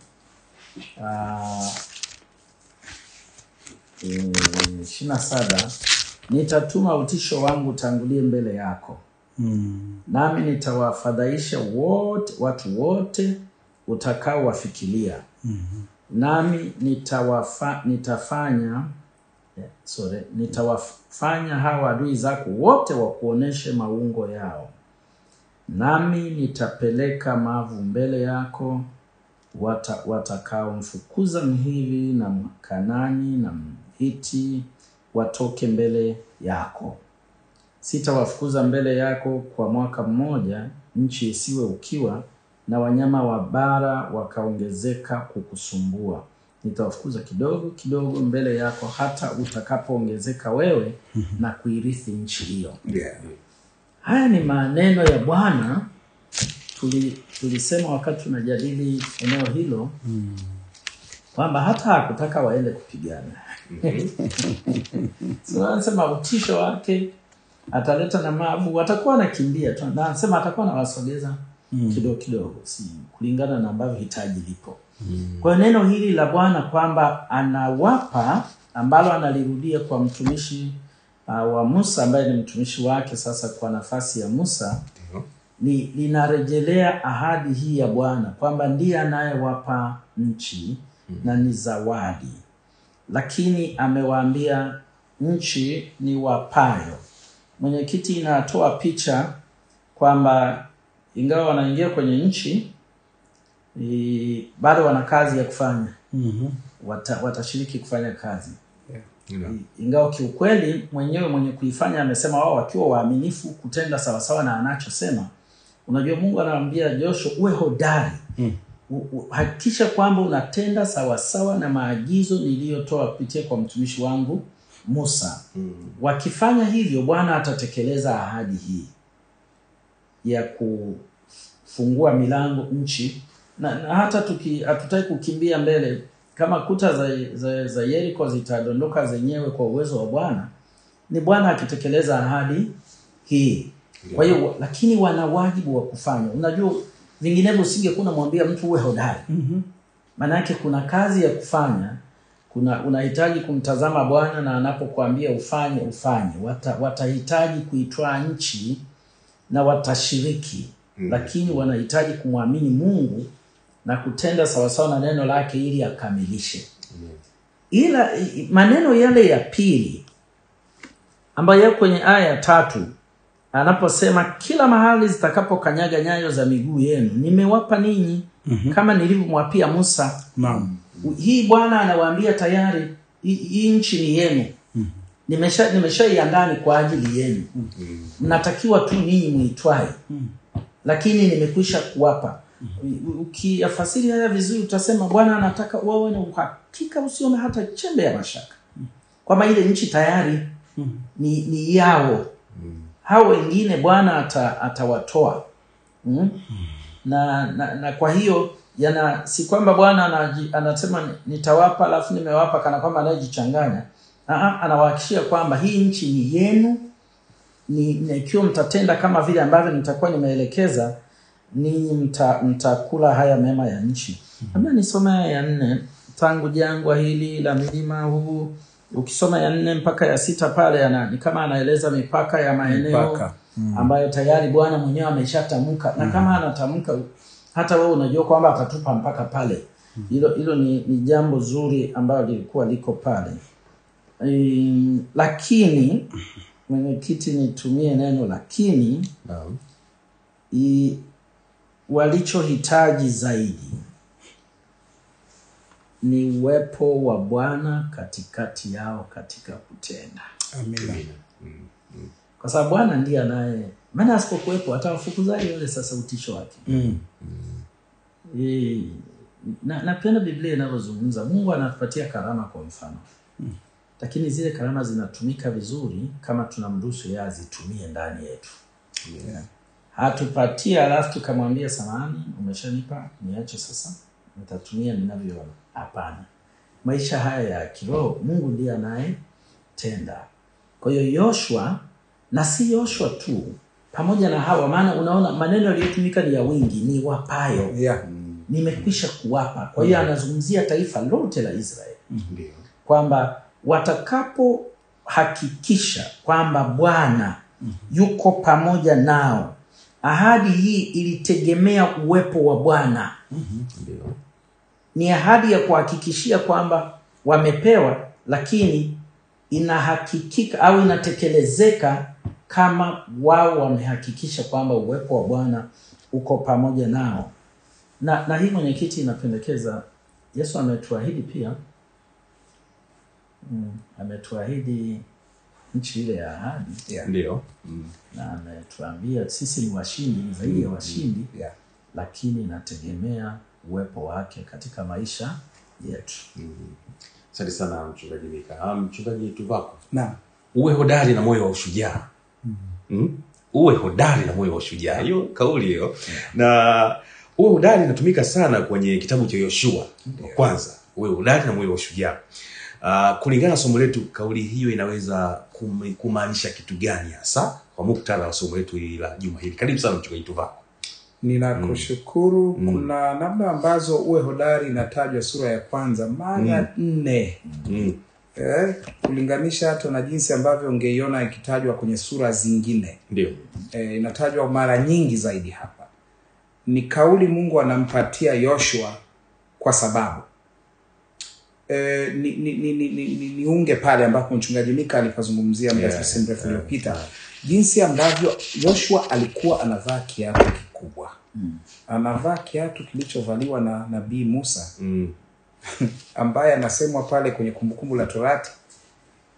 27, nitatuma utisho wangu tangulie mbele yako. Nami nitawafadhaisha watu wote utakao wafikiria. Nami nitawafanya hawa adui zako wote wakuoneshe maungo yao. Nami nitapeleka mavu mbele yako, watakao mfukuza Mhivi na Mkanani na Mhiti watoke mbele yako. Sitawafukuza mbele yako kwa mwaka mmoja, nchi isiwe ukiwa, na wanyama wa bara wakaongezeka kukusumbua. Nitawafukuza kidogo kidogo mbele yako hata utakapoongezeka wewe na kuirithi nchi hiyo. Haya ni maneno ya Bwana. Tulisema wakati tunajadili eneo hilo kwamba hata hakutaka waende kupigana. So anasema utisho wake ataleta na mabu, watakuwa wanakimbia tu. Na anasema atakuwa anawasogeza kidogo kidogo, si kulingana na ambavyo hitaji lipo. Kwa neno hili la Bwana kwamba anawapa, ambalo analirudia kwa mtumishi wa Musa ambaye ni mtumishi wake sasa kwa nafasi ya Musa, linarejelea ahadi hii ya Bwana kwamba ndiye anayewapa nchi na ni zawadi. Lakini amewaambia nchi ni wapayo. Mwenyekiti inatoa picha kwamba ingawa wanaingia kwenye nchi, bado wana kazi ya kufanya. Watashiriki kufanya kazi. Ingawa kiukweli mwenye kuifanya amesema wao wakiwa waaminifu kutenda sawasawa na anachosema. Unajua Mungu anawaambia Joshua uwe hodari. Hakikisha kwamba unatenda sawasawa na maagizo niliyotoa kupitia kwa mtumishi wangu Musa. Wakifanya hivyo Bwana atatekeleza ahadi hii ya kufungua milango nchi. Na hata hatutaki kukimbia mbele, kama kuta za Yeriko zitadondoka zenyewe kwa uwezo wa Bwana, ni Bwana akitekeleza ahadi hii. Kwa hiyo lakini wana wajibu wa kufanya. Unajua vinginevyo usingekuwa unamwambia mtu uwe hodari. Maana yake kuna kazi ya kufanya. Unahitaji kumtazama Bwana, na anapokuambia ufanye. Watahitaji kuitwaa nchi na watashiriki. Lakini wanahitaji kumwamini Mungu na kutenda sawasawa na neno lake ili akamilishe. Ila maneno yale ya pili ambayo yako kwenye aya ya 3, anaposema kila mahali zitakapokanyaga nyayo za miguu yenu nimewapa ninyi, kama nilivyomwapia Musa. Hii Bwana anawaambia tayari hii nchi ni yenu. Nimeshaiandaa kwa ajili yenu. Mnatakiwa tu ninyi muitwae. Lakini nimekwisha kuwapa. Ukiyafasiri haya vizuri utasema Bwana anataka wawe na uhakika usione hata chembe ya mashaka kwamba ile nchi tayari ni yao. Hao wengine Bwana atawatoa. Na kwa hiyo si kwamba Bwana anasema nitawapa alafu nimewapa kana kwamba anajichanganya. Anawahakikishia kwamba hii nchi ni yenu, ikiwa mtatenda kama vile ambavyo nitakuwa nimeelekeza, ninyi mtakula haya mema ya nchi. Labda nisome ya 4, tangu jangwa hili la milima huu. Ukisoma ya 4 mpaka ya 6 pale ni kama anaeleza mipaka ya maeneo ambayo tayari Bwana mwenyewe ameshatamka. Na kama anatamka, hata wewe unajua kwamba atatupa mpaka pale. Hilo ni jambo zuri ambalo lilikuwa liko pale. Lakini mwenyekiti, nitumie neno lakini, walichohitaji zaidi ni uwepo wa Bwana katikati yao katika kutenda. Amina. Kwa sababu Bwana ndiye anaye, maana asipokuwepo atawafukuzaje wale sasa utisho wake. Napenda Biblia inavyozungumza. Mungu anatupatia karama kwa mfano. Lakini zile karama zinatumika vizuri kama tunamruhusu yeye azitumie ndani yetu. Hatupatia alafu tukamwambia samahani, umeshanipa, niache sasa, nitatumia ninavyoona. Hapana. Maisha haya ya kiroho Mungu ndiye anayetenda. Kwa hiyo Yoshua, na si Yoshua tu, pamoja na hawa, maana unaona maneno yaliyotumika ni ya wingi, ni wapayo. Nimekwisha kuwapa. Kwa hiyo anazungumzia taifa lote la Israeli. Kwamba watakapo hakikisha kwamba Bwana yuko pamoja nao. Ahadi hii ilitegemea uwepo wa Bwana. Ni ahadi ya kuhakikishia kwamba wamepewa, lakini inahakikika au inatekelezeka kama wao wamehakikisha kwamba uwepo wa Bwana uko pamoja nao. Na hii mwenyekiti inapendekeza, Yesu ametuahidi pia, ametuahidi nchi ile ya ahadi. Ndio. Na ametuambia sisi ni washindi, ni zaidi ya washindi, lakini inategemea uwepo wake katika maisha yetu. Asante sana mchungaji Mika. Mchungaji Tuvako. Naam. Uwe hodari na moyo wa ushujaa. Uwe hodari na moyo wa ushujaa. Hiyo kauli hiyo. Na uwe hodari inatumika sana kwenye kitabu cha Yoshua. Kwanza, uwe hodari na moyo wa ushujaa. Kulingana na somo letu, kauli hiyo inaweza kumaanisha kitu gani hasa kwa muktadha wa somo letu la juma hili? Karibu sana mchungaji Tuvako. Ninakushukuru. Kuna namna ambazo uwe hodari inatajwa sura ya kwanza mara 4. Kulinganisha hata na jinsi ambavyo ungeiona ikitajwa kwenye sura zingine. Ndio. Inatajwa mara nyingi zaidi hapa. Ni kauli anampatia Yoshua kwa sababu niunge pale ambapo mchungaji Mika alipozungumzia muda mrefu uliopita, jinsi ambavyo Yoshua alikuwa anavaa kiatu kikubwa. Anavaa kiatu kilichovaliwa na Nabii Musa. Ambaye anasemwa pale kwenye Kumbukumbu la Torati,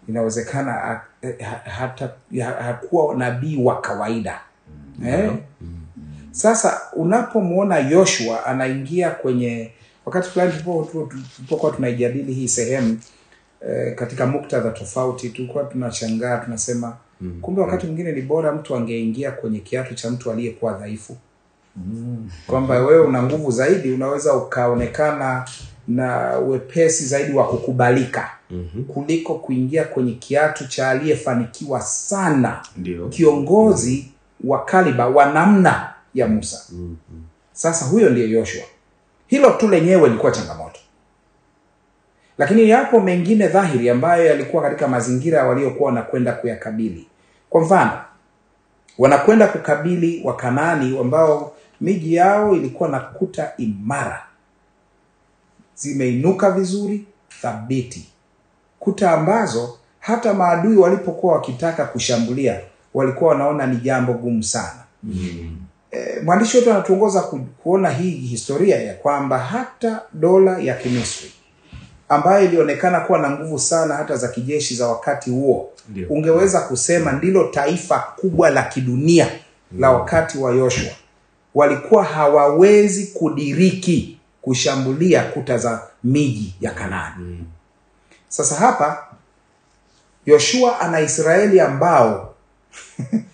inawezekana hata hakuwa nabii wa kawaida. Sasa unapomuona Yoshua anaingia kwenye, wakati fulani tulipokuwa tunaijadili hii sehemu katika muktadha tofauti, tulikuwa tunashangaa, tunasema kumbe wakati mwingine ni bora mtu angeingia kwenye kiatu cha mtu aliyekuwa dhaifu. Kwamba wewe una nguvu zaidi, unaweza ukaonekana na wepesi zaidi wa kukubalika kuliko kuingia kwenye kiatu cha aliyefanikiwa sana. Kiongozi wa kaliba wa namna ya Musa. Sasa huyo ndiye Yoshua. Hilo tu lenyewe lilikuwa changamoto. Lakini yapo mengine dhahiri ambayo yalikuwa katika mazingira waliokuwa wanakwenda kuyakabili. Kwa mfano, wanakwenda kukabili Wakanaani ambao miji yao ilikuwa na kuta imara, zimeinuka vizuri, thabiti. Kuta ambazo hata maadui walipokuwa wakitaka kushambulia walikuwa wanaona ni jambo gumu sana. Mwandishi wetu anatuongoza kuona hii historia ya kwamba hata dola ya Kimisri ambayo ilionekana kuwa na nguvu sana hata za kijeshi za wakati huo, ungeweza kusema ndilo taifa kubwa la kidunia la wakati wa Yoshua, walikuwa hawawezi kudiriki kushambulia kuta za miji ya Kanaani. Sasa hapa Yoshua ana Israeli ambao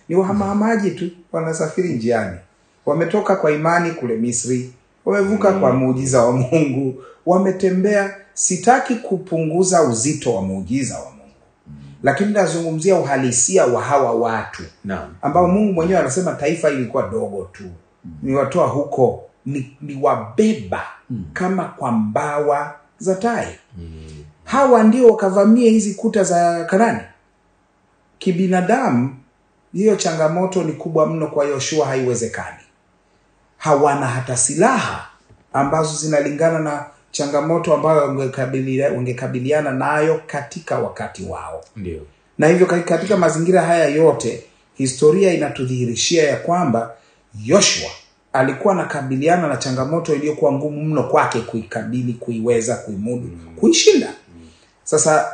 ni wahamahamaji tu, wanasafiri njiani. Wametoka kwa imani kule Misri, wamevuka kwa muujiza wa Mungu, wametembea. Sitaki kupunguza uzito wa muujiza wa Mungu, lakini nazungumzia uhalisia wa hawa watu. Naam. Ambao Mungu mwenyewe anasema taifa ilikuwa dogo tu. Niwatoa huko, ni wabeba kama kwa mbawa za tai. Hawa ndio wakavamia hizi kuta za Kanaani. Kibinadamu hiyo changamoto ni kubwa mno kwa Yoshua, haiwezekani. Hawana hata silaha ambazo zinalingana na changamoto ambayo wangekabiliana nayo katika wakati wao. Ndio. Na hivyo katika mazingira haya yote, historia inatudhihirishia ya kwamba Yoshua alikuwa anakabiliana na changamoto iliyokuwa ngumu mno kwake kuikabili, kuiweza, kuimudu, kuishinda. Sasa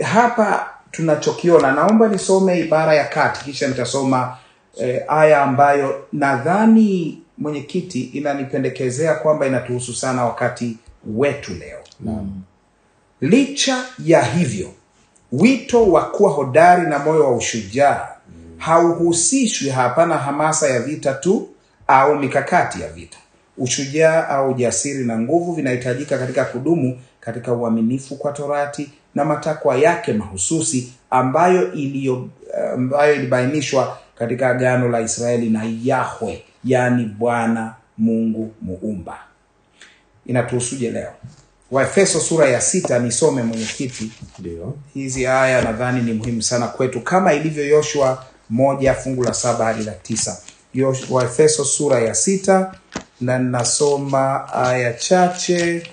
hapa tunachokiona, naomba nisome ibara ya kati kisha nitasoma aya ambayo nadhani mwenyekiti inanipendekezea kwamba inatuhusu sana wakati wetu leo. Licha ya hivyo, wito wa kuwa hodari na moyo wa ushujaa hauhusishwi hapa na hamasa ya vita tu au mikakati ya vita. Ushujaa au ujasiri na nguvu vinahitajika katika kudumu katika uaminifu kwa Torati na matakwa yake mahususi ambayo ilibainishwa katika agano la Israeli na Yahwe, yani Bwana Mungu muumba. Inatuhusuje leo? Waefeso sura ya 6, nisome mwenyekiti. Ndio. Hizi aya nadhani ni muhimu sana kwetu, kama ilivyo Yoshua 1 fungu la 7 hadi la 9. Waefeso sura ya 6 na ninasoma aya chache.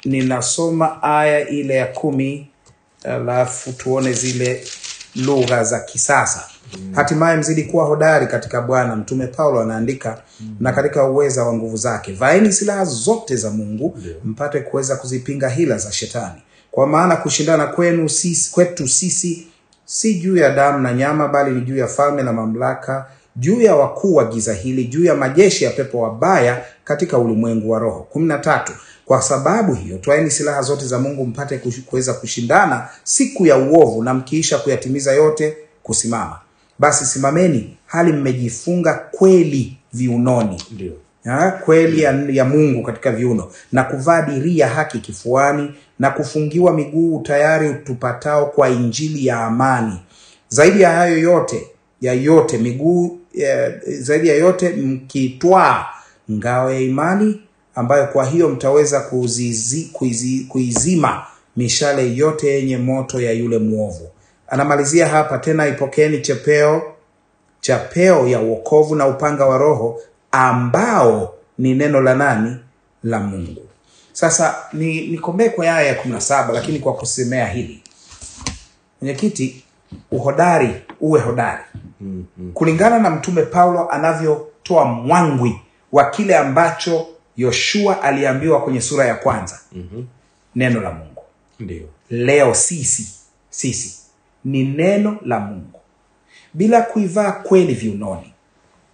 Ninasoma aya ile ya 10, alafu tuone zile lugha za kisasa. Hatimaye mzidi kuwa hodari katika Bwana, mtume Paulo anaandika, na katika uweza wa nguvu zake. Vaeni silaha zote za Mungu, mpate kuweza kuzipinga hila za shetani. Kwa maana kushindana kwetu sisi si juu ya damu na nyama, bali ni juu ya falme na mamlaka, juu ya wakuu wa giza hili, juu ya majeshi ya pepo wabaya katika ulimwengu wa roho. 13. Kwa sababu hiyo, twaeni silaha zote za Mungu mpate kuweza kushindana siku ya uovu, na mkiisha kuyatimiza yote kusimama. Basi simameni hali mmejifunga kweli viunoni. Ndio. Kweli ya Mungu katika viuno, na kuvaa dirii ya haki kifuani, na kufungiwa miguu tayari utupatao kwa injili ya amani. Zaidi ya hayo yote, zaidi ya yote mkitwaa ngao ya imani, ambayo kwa hiyo mtaweza kuizima mishale yote yenye moto ya yule muovu. Anamalizia hapa tena, ipokeeni chapeo ya wokovu na upanga wa Roho, ambao ni neno la nani? La Mungu. Sasa nikomee kwa aya ya 17, lakini kwa kusemea hili mwenyekiti, uwe hodari. Kulingana na mtume Paulo anavyotoa mwangwi wa kile ambacho Yoshua aliambiwa kwenye sura ya 1. Neno la Mungu. Ndio. Leo sisi ni neno la Mungu. Bila kuivaa kweli viunoni,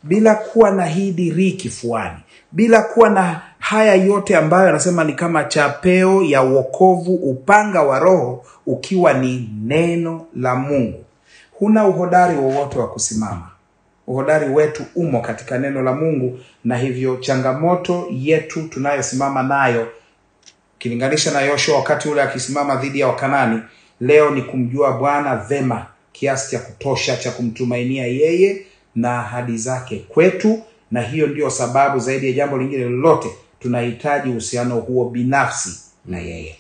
bila kuwa na hii dirii kifuani, bila kuwa na haya yote ambayo anasema ni kama chapeo ya wokovu, upanga wa Roho ukiwa ni neno la Mungu, huna uhodari wowote wa kusimama. Uhodari wetu umo katika neno la Mungu, na hivyo changamoto yetu tunayosimama nayo kilinganisha na Yoshua wakati ule akisimama dhidi ya Wakanani, leo ni kumjua Bwana vema kiasi cha kutosha cha kumtumainia yeye na ahadi zake kwetu. Na hiyo ndio sababu zaidi ya jambo lingine lolote tunahitaji uhusiano huo binafsi na yeye.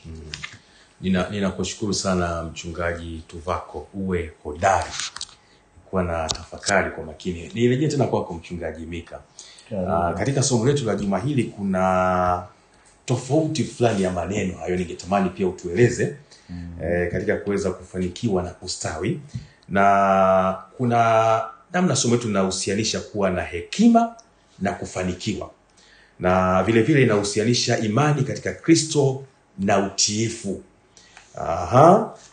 Ninakushukuru sana mchungaji Tuvako, uwe hodari. Kuwa na tafakari kwa makini. Nirejea tena kwako mchungaji Mika. Katika somo letu la juma hili kuna tofauti fulani ya maneno hayo, ningetamani pia utueleze katika kuweza kufanikiwa na kustawi. Na kuna namna somo letu linahusianisha kuwa na hekima na kufanikiwa, na vile vile inahusianisha imani katika Kristo na utiifu.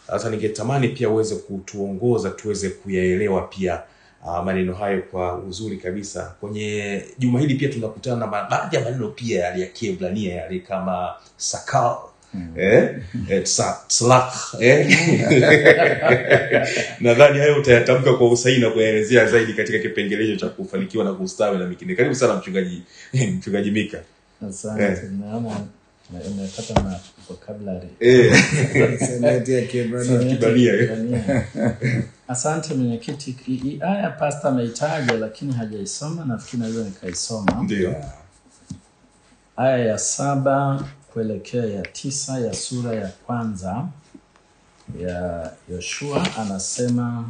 Sasa ningetamani pia uweze kutuongoza tuweze kuyaelewa pia maneno hayo kwa uzuri kabisa. Kwenye juma hili pia tunakutana na baadhi ya maneno pia ya Kiebrania yale kama sakal, tslak, nadhani hayo utayatamka kwa usahihi na kuyaelezea zaidi katika kipengele cha kufanikiwa na kustawi na mingine. Karibu sana mchungaji Mika. Asante. Nimepata na vocabulary. Seneti ya Kiebrania. Asante mwenyekiti. Haya pastor ameitaja lakini hajaisoma, nafikiri naweza nikaisoma. Ndio. Aya ya 7 kuelekea ya 9 ya sura ya kwanza ya Yoshua anasema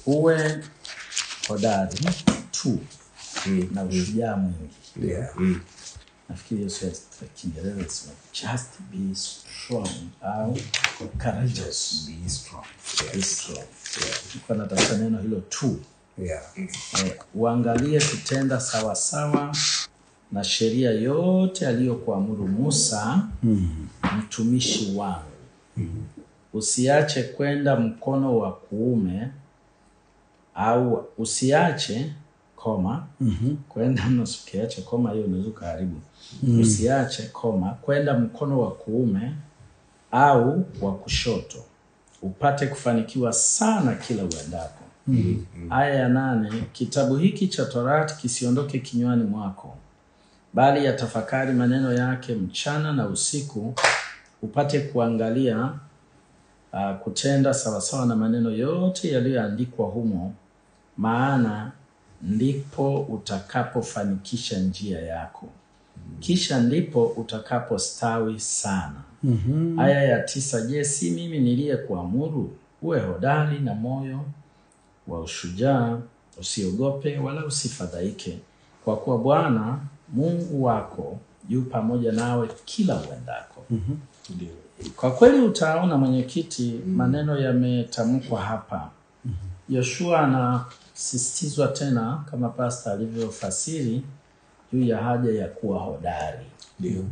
uwe hodari tu na ushujaa mwingi. Yeah. Nafikiri Yesu ya Kiingereza inasema just be strong au courageous. Be strong. Be strong. Kwa natafuta neno hilo tu. Yeah. Uangalie kutenda sawa sawa na sheria yote aliyokuamuru Musa mtumishi wangu. Usiache kwenda mkono wa kuume au usiache kwenda usiache hiyo unaweza kuharibu. Usiache kwenda mkono wa kuume au wa kushoto upate kufanikiwa sana kila uendapo. Aya ya 8, kitabu hiki cha Torati kisiondoke kinywani mwako, bali yatafakari maneno yake mchana na usiku, upate kuangalia kutenda sawasawa na maneno yote yaliyoandikwa humo, maana ndipo utakapofanikisha njia yako. Kisha ndipo utakapostawi sana. Aya ya 9, je, si mimi niliyekuamuru uwe hodari na moyo wa ushujaa, usiogope wala usifadhaike, kwa kuwa Bwana Mungu wako yu pamoja nawe kila uendako. Ndio. Kwa kweli utaona mwenyekiti, maneno yametamkwa hapa. Yoshua anasisitizwa tena kama pastor alivyofasiri juu ya haja ya kuwa hodari. Ndio.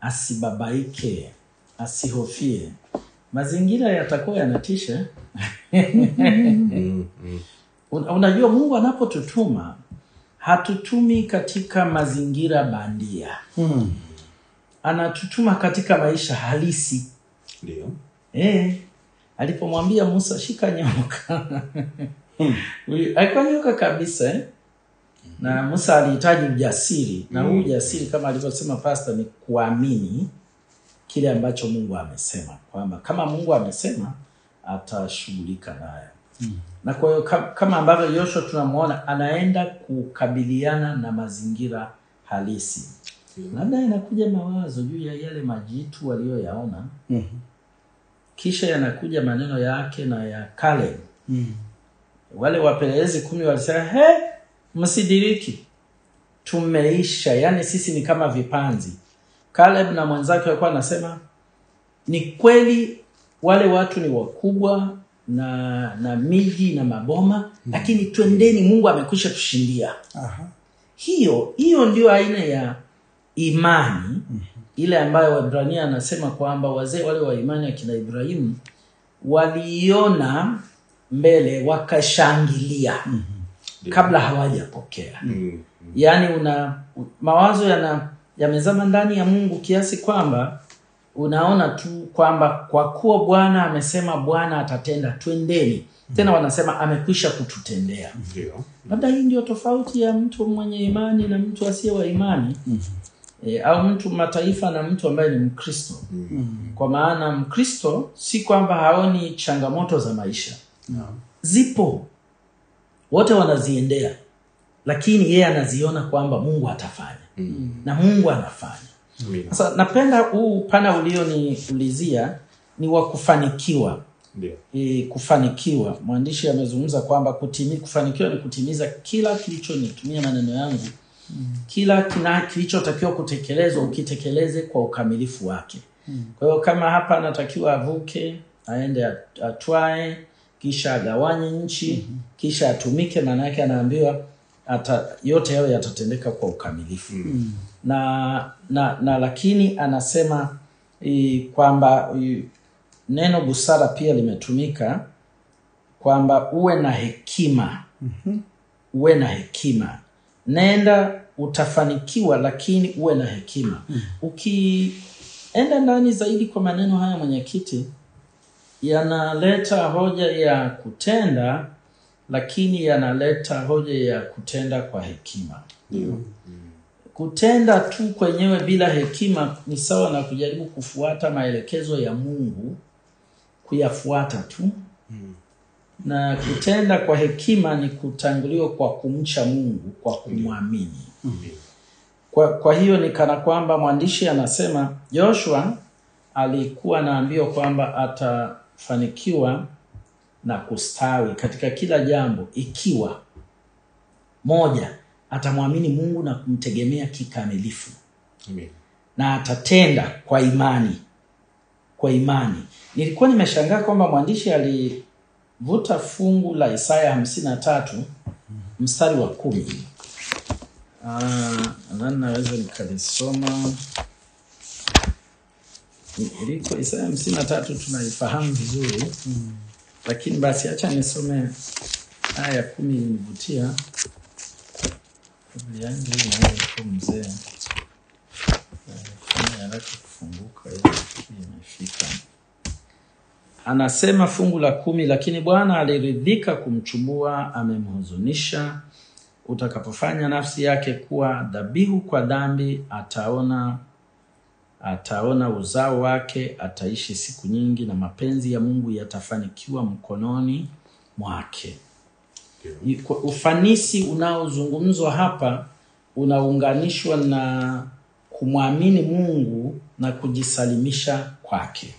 Asibabaike, asihofie. Mazingira yatakuwa yanatisha. Unajua Mungu anapotutuma hatutumi katika mazingira bandia. Anatutuma katika maisha halisi. Ndio. Alipomwambia Musa shika nyoka. Alikuwa nyoka kabisa. Na Musa alihitaji ujasiri. Na huu ujasiri kama alivyosema pastor ni kuamini kile ambacho Mungu amesema, kwamba kama Mungu amesema atashughulika nayo. Na kwa hiyo kama ambavyo Yoshua tunamuona anaenda kukabiliana na mazingira halisi. Labda inakuja mawazo juu ya yale majitu walioyaona. Kisha yanakuja maneno yake na ya Caleb. Wale wapelelezi 10 walisema, msidiriki. Tumeisha, yani sisi ni kama vipanzi. Caleb na mwenzake walikuwa wanasema, ni kweli wale watu ni wakubwa na miji na maboma, lakini twendeni, Mungu amekwisha tushindia. Hiyo ndio aina ya imani ile ambayo Waebrania anasema kwamba wazee wale wa imani akina Ibrahimu waliona mbele wakashangilia kabla hawajapokea. Yani mawazo yamezama ndani ya Mungu kiasi kwamba unaona tu kwamba kwa kuwa Bwana amesema Bwana atatenda, twendeni. Tena wanasema amekwisha kututendea. Labda hii ndio tofauti ya mtu mwenye imani na mtu asiye wa imani. Au mtu mataifa na mtu ambaye ni Mkristo. Kwa maana Mkristo si kwamba haoni changamoto za maisha. Zipo. Wote wanaziendea. Lakini yeye anaziona kwamba Mungu atafanya. Na Mungu anafanya. Sasa napenda huu pana ulioniulizia ni wa kufanikiwa. Kufanikiwa. Mwandishi amezungumza kwamba kufanikiwa ni kutimiza kila kilichonitumia maneno yangu. Kila kilichotakiwa kutekelezwa ukitekeleze kwa ukamilifu wake. Kwa hiyo kama hapa anatakiwa avuke, aende atwae, kisha agawanye nchi, kisha atumike, maana yake anaambiwa yote yao yatatendeka kwa ukamilifu. Na lakini anasema kwamba neno busara pia limetumika kwamba uwe na hekima. Uwe na hekima. Nenda utafanikiwa, lakini uwe na hekima. Ukienda ndani zaidi kwa maneno haya mwenyekiti, yanaleta hoja ya kutenda, lakini yanaleta hoja ya kutenda kwa hekima. kutenda tu kwenyewe bila hekima ni sawa na kujaribu kufuata maelekezo ya Mungu, kuyafuata tu. Na kutenda kwa hekima ni kutanguliwa kwa kumcha Mungu, kwa kumwamini. Kwa hiyo ni kana kwamba mwandishi anasema Joshua alikuwa anaambiwa kwamba atafanikiwa na kustawi katika kila jambo ikiwa moja, atamwamini Mungu na kumtegemea kikamilifu. Amen. Na atatenda kwa imani. Kwa imani. Nilikuwa nimeshangaa kwamba mwandishi alivuta fungu la Isaya 53 mstari wa 10. Nadhani naweza nikalisoma. Iliko Isaya 53 tunaifahamu vizuri. Lakini basi acha nisome aya 10 ilinivutia. Biblia yangu inayo mzee. Nataka kufunguka ili imefika. Anasema fungu la 10, lakini Bwana aliridhika kumchubua, amemhuzunisha. Utakapofanya nafsi yake kuwa dhabihu kwa dhambi, ataona uzao wake, ataishi siku nyingi, na mapenzi ya Mungu yatafanikiwa mkononi mwake. Ufanisi unaozungumzwa hapa unaunganishwa na kumwamini Mungu na kujisalimisha kwake.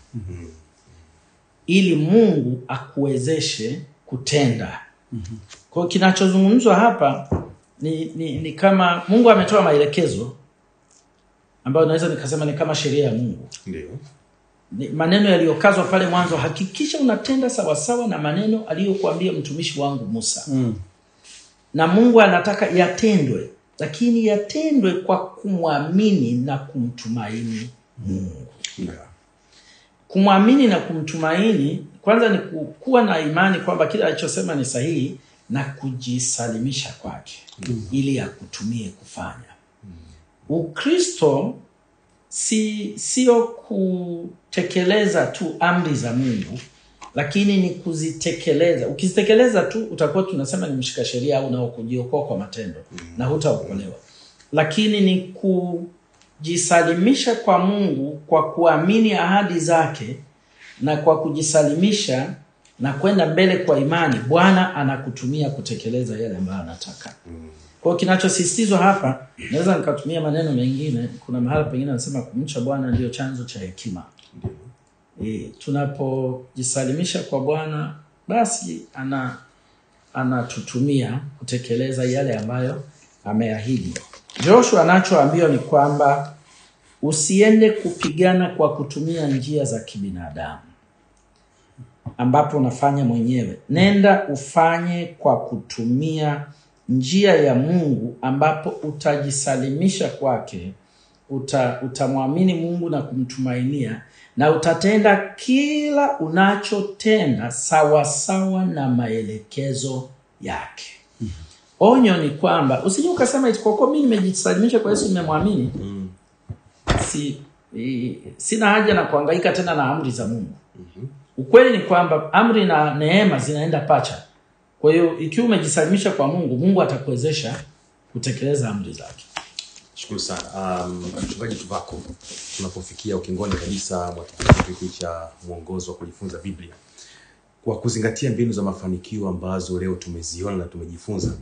Ili Mungu akuwezeshe kutenda. Kwa kinachozungumzwa hapa ni kama Mungu ametoa maelekezo ambayo naweza nikasema ni kama sheria ya Mungu. Ndio. Maneno yaliyokazwa pale mwanzo, hakikisha unatenda sawa sawa na maneno aliyokuambia mtumishi wangu Musa. Na Mungu anataka yatendwe, lakini yatendwe kwa kumwamini na kumtumaini Mungu. Kumwamini na kumtumaini kwanza ni kuwa na imani kwamba kile alichosema ni sahihi na kujisalimisha kwake ili akutumie kufanya. Ukristo sio kutekeleza tu amri za Mungu, lakini ni kuzitekeleza. Ukizitekeleza tu utakuwa tunasema ni mshika sheria au nao kujiokoa kwa matendo na hutaokolewa. Lakini ni kujisalimisha kwa Mungu kwa kuamini ahadi zake, na kwa kujisalimisha na kwenda mbele kwa imani, Bwana anakutumia kutekeleza yale ambayo anataka. Kwa kinachosisitizwa hapa, naweza nikatumia maneno mengine, kuna mahali pengine anasema kumcha Bwana ndio chanzo cha hekima. Tunapojisalimisha kwa Bwana, basi anatutumia kutekeleza yale ambayo ameahidi. Joshua anachoambiwa ni kwamba usiende kupigana kwa kutumia njia za kibinadamu ambapo unafanya mwenyewe. Nenda ufanye kwa kutumia njia ya Mungu ambapo utajisalimisha kwake, utamwamini Mungu na kumtumainia, na utatenda kila unachotenda sawa sawa na maelekezo yake. Onyo ni kwamba usije ukasema kwa mimi nimejisalimisha kwa Yesu, nimemwamini, sina haja na kuhangaika tena na amri za Mungu. Ukweli ni kwamba amri na neema zinaenda pacha. Kwa hiyo ikiwa umejisalimisha kwa Mungu, Mungu atakuwezesha kutekeleza amri zake. Shukuru sana. Mchungaji Tuvako, tunapofikia ukingoni kabisa mwa kipindi hiki cha mwongozo wa kujifunza Biblia, kwa kuzingatia mbinu za mafanikio ambazo leo tumeziona na tumejifunza,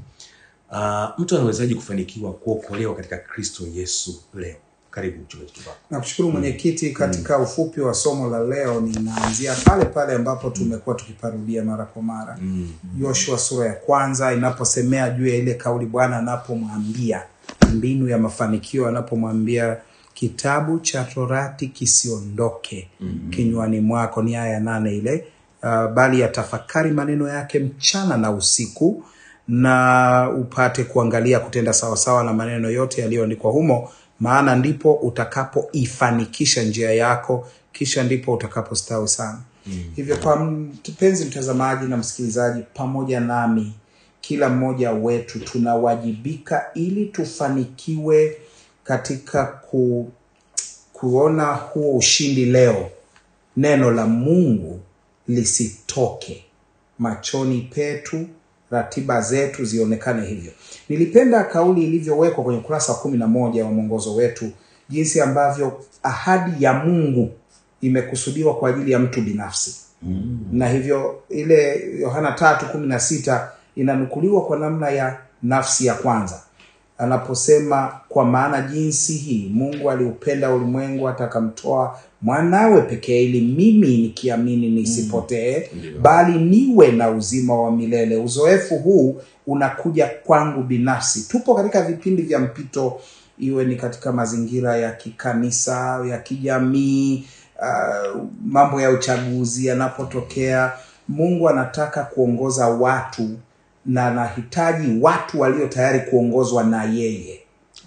mtu anawezaje kufanikiwa kuokolewa katika Kristo Yesu leo? Karibu mchungaji Tuvako. Nakushukuru mwenyekiti. Katika ufupi wa somo la leo ninaanzia pale ambapo tumekuwa tukiparudia mara kwa mara. Yoshua sura ya 1 inaposemea juu ya ile kauli Bwana anapomwambia mbinu ya mafanikio, anapomwambia kitabu cha Torati kisiondoke kinywani mwako, ni aya 8 ile, bali yatafakari maneno yake mchana na usiku, na upate kuangalia kutenda sawa sawa na maneno yote yaliyoandikwa humo, maana ndipo utakapoifanikisha njia yako, kisha ndipo utakapostawi sana. Hivyo kwa mpenzi mtazamaji na msikilizaji pamoja nami, kila mmoja wetu tunawajibika ili tufanikiwe katika kuona huo ushindi leo. Neno la Mungu lisitoke machoni petu, ratiba zetu zionekane hivyo. Nilipenda kauli ilivyowekwa kwenye ukurasa wa 11 wa mwongozo wetu, jinsi ambavyo ahadi ya Mungu imekusudiwa kwa ajili ya mtu binafsi. Na hivyo ile Yohana 3:16 inanukuliwa kwa namna ya nafsi ya kwanza. Anaposema kwa maana jinsi hii Mungu aliupenda ulimwengu hata akamtoa mwanawe pekee ili mimi nikiamini nisipotee bali niwe na uzima wa milele. Uzoefu huu unakuja kwangu binafsi. Tupo katika vipindi vya mpito, iwe ni katika mazingira ya kikanisa, ya kijamii, mambo ya uchaguzi yanapotokea. Mungu anataka kuongoza watu na anahitaji watu walio tayari kuongozwa na yeye,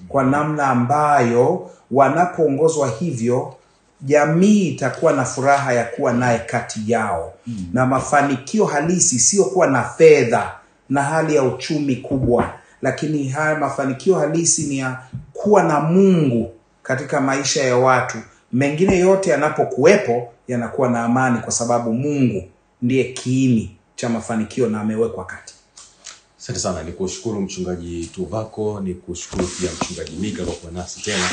kwa namna ambayo wanapoongozwa hivyo jamii itakuwa na furaha ya kuwa naye kati yao. Na mafanikio halisi sio kuwa na fedha na hali ya uchumi kubwa, lakini haya mafanikio halisi ni ya kuwa na Mungu katika maisha ya watu. Mengine yote yanapokuwepo yanakuwa na amani, kwa sababu Mungu ndiye kiini cha mafanikio na amewekwa kati. Asante sana, nikushukuru mchungaji Tuvako, nikushukuru pia mchungaji Mika kwa kuwa nasi tena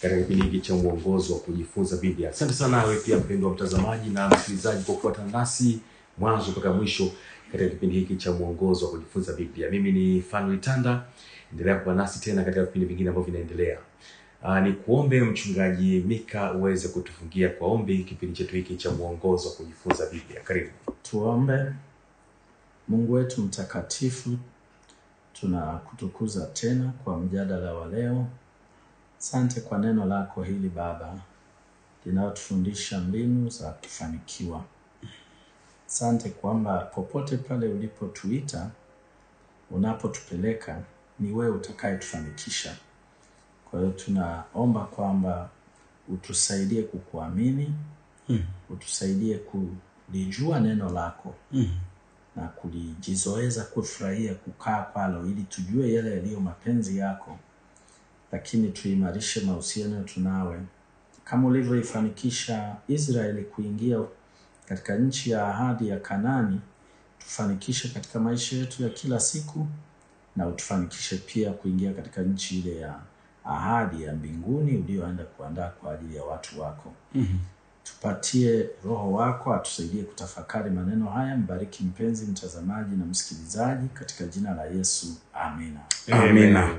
katika kipindi hiki cha mwongozo wa kujifunza Biblia. Asante sana wewe pia mpendwa mtazamaji na msikilizaji kwa kufuatana nasi mwanzo mpaka mwisho katika kipindi hiki cha mwongozo wa kujifunza Biblia. Mimi ni Fanuel Tanda, endelea kuwa nasi tena katika vipindi vingine ambavyo vinaendelea. Ni kuombe mchungaji Mika uweze kutufungia kwa ombi kipindi chetu hiki cha mwongozo wa kujifunza Biblia. Karibu. Tuombe. Mungu wetu mtakatifu, tunakutukuza tena kwa mjadala wa leo. Asante kwa neno lako hili Baba, linalotufundisha mbinu za kufanikiwa. Asante kwamba popote pale ulipotuita, unapotupeleka, ni wewe utakayetufanikisha. Kwa hiyo tunaomba kwamba utusaidie kukuamini, utusaidie kulijua neno lako, na kulijizoeza kufurahia kukaa kwalo, ili tujue yale yaliyo mapenzi yako, lakini tuimarishe mahusiano tunawe. Kama ulivyoifanikisha Israeli kuingia katika nchi ya ahadi ya Kanaani, tufanikishe katika maisha yetu ya kila siku, na utufanikishe pia kuingia katika nchi ile ya ahadi ya mbinguni ulioenda kuandaa kwa ajili ya watu wako. Tupatie Roho wako atusaidie kutafakari maneno haya. Mbariki mpenzi mtazamaji na msikilizaji katika jina la Yesu. Amina. Amina.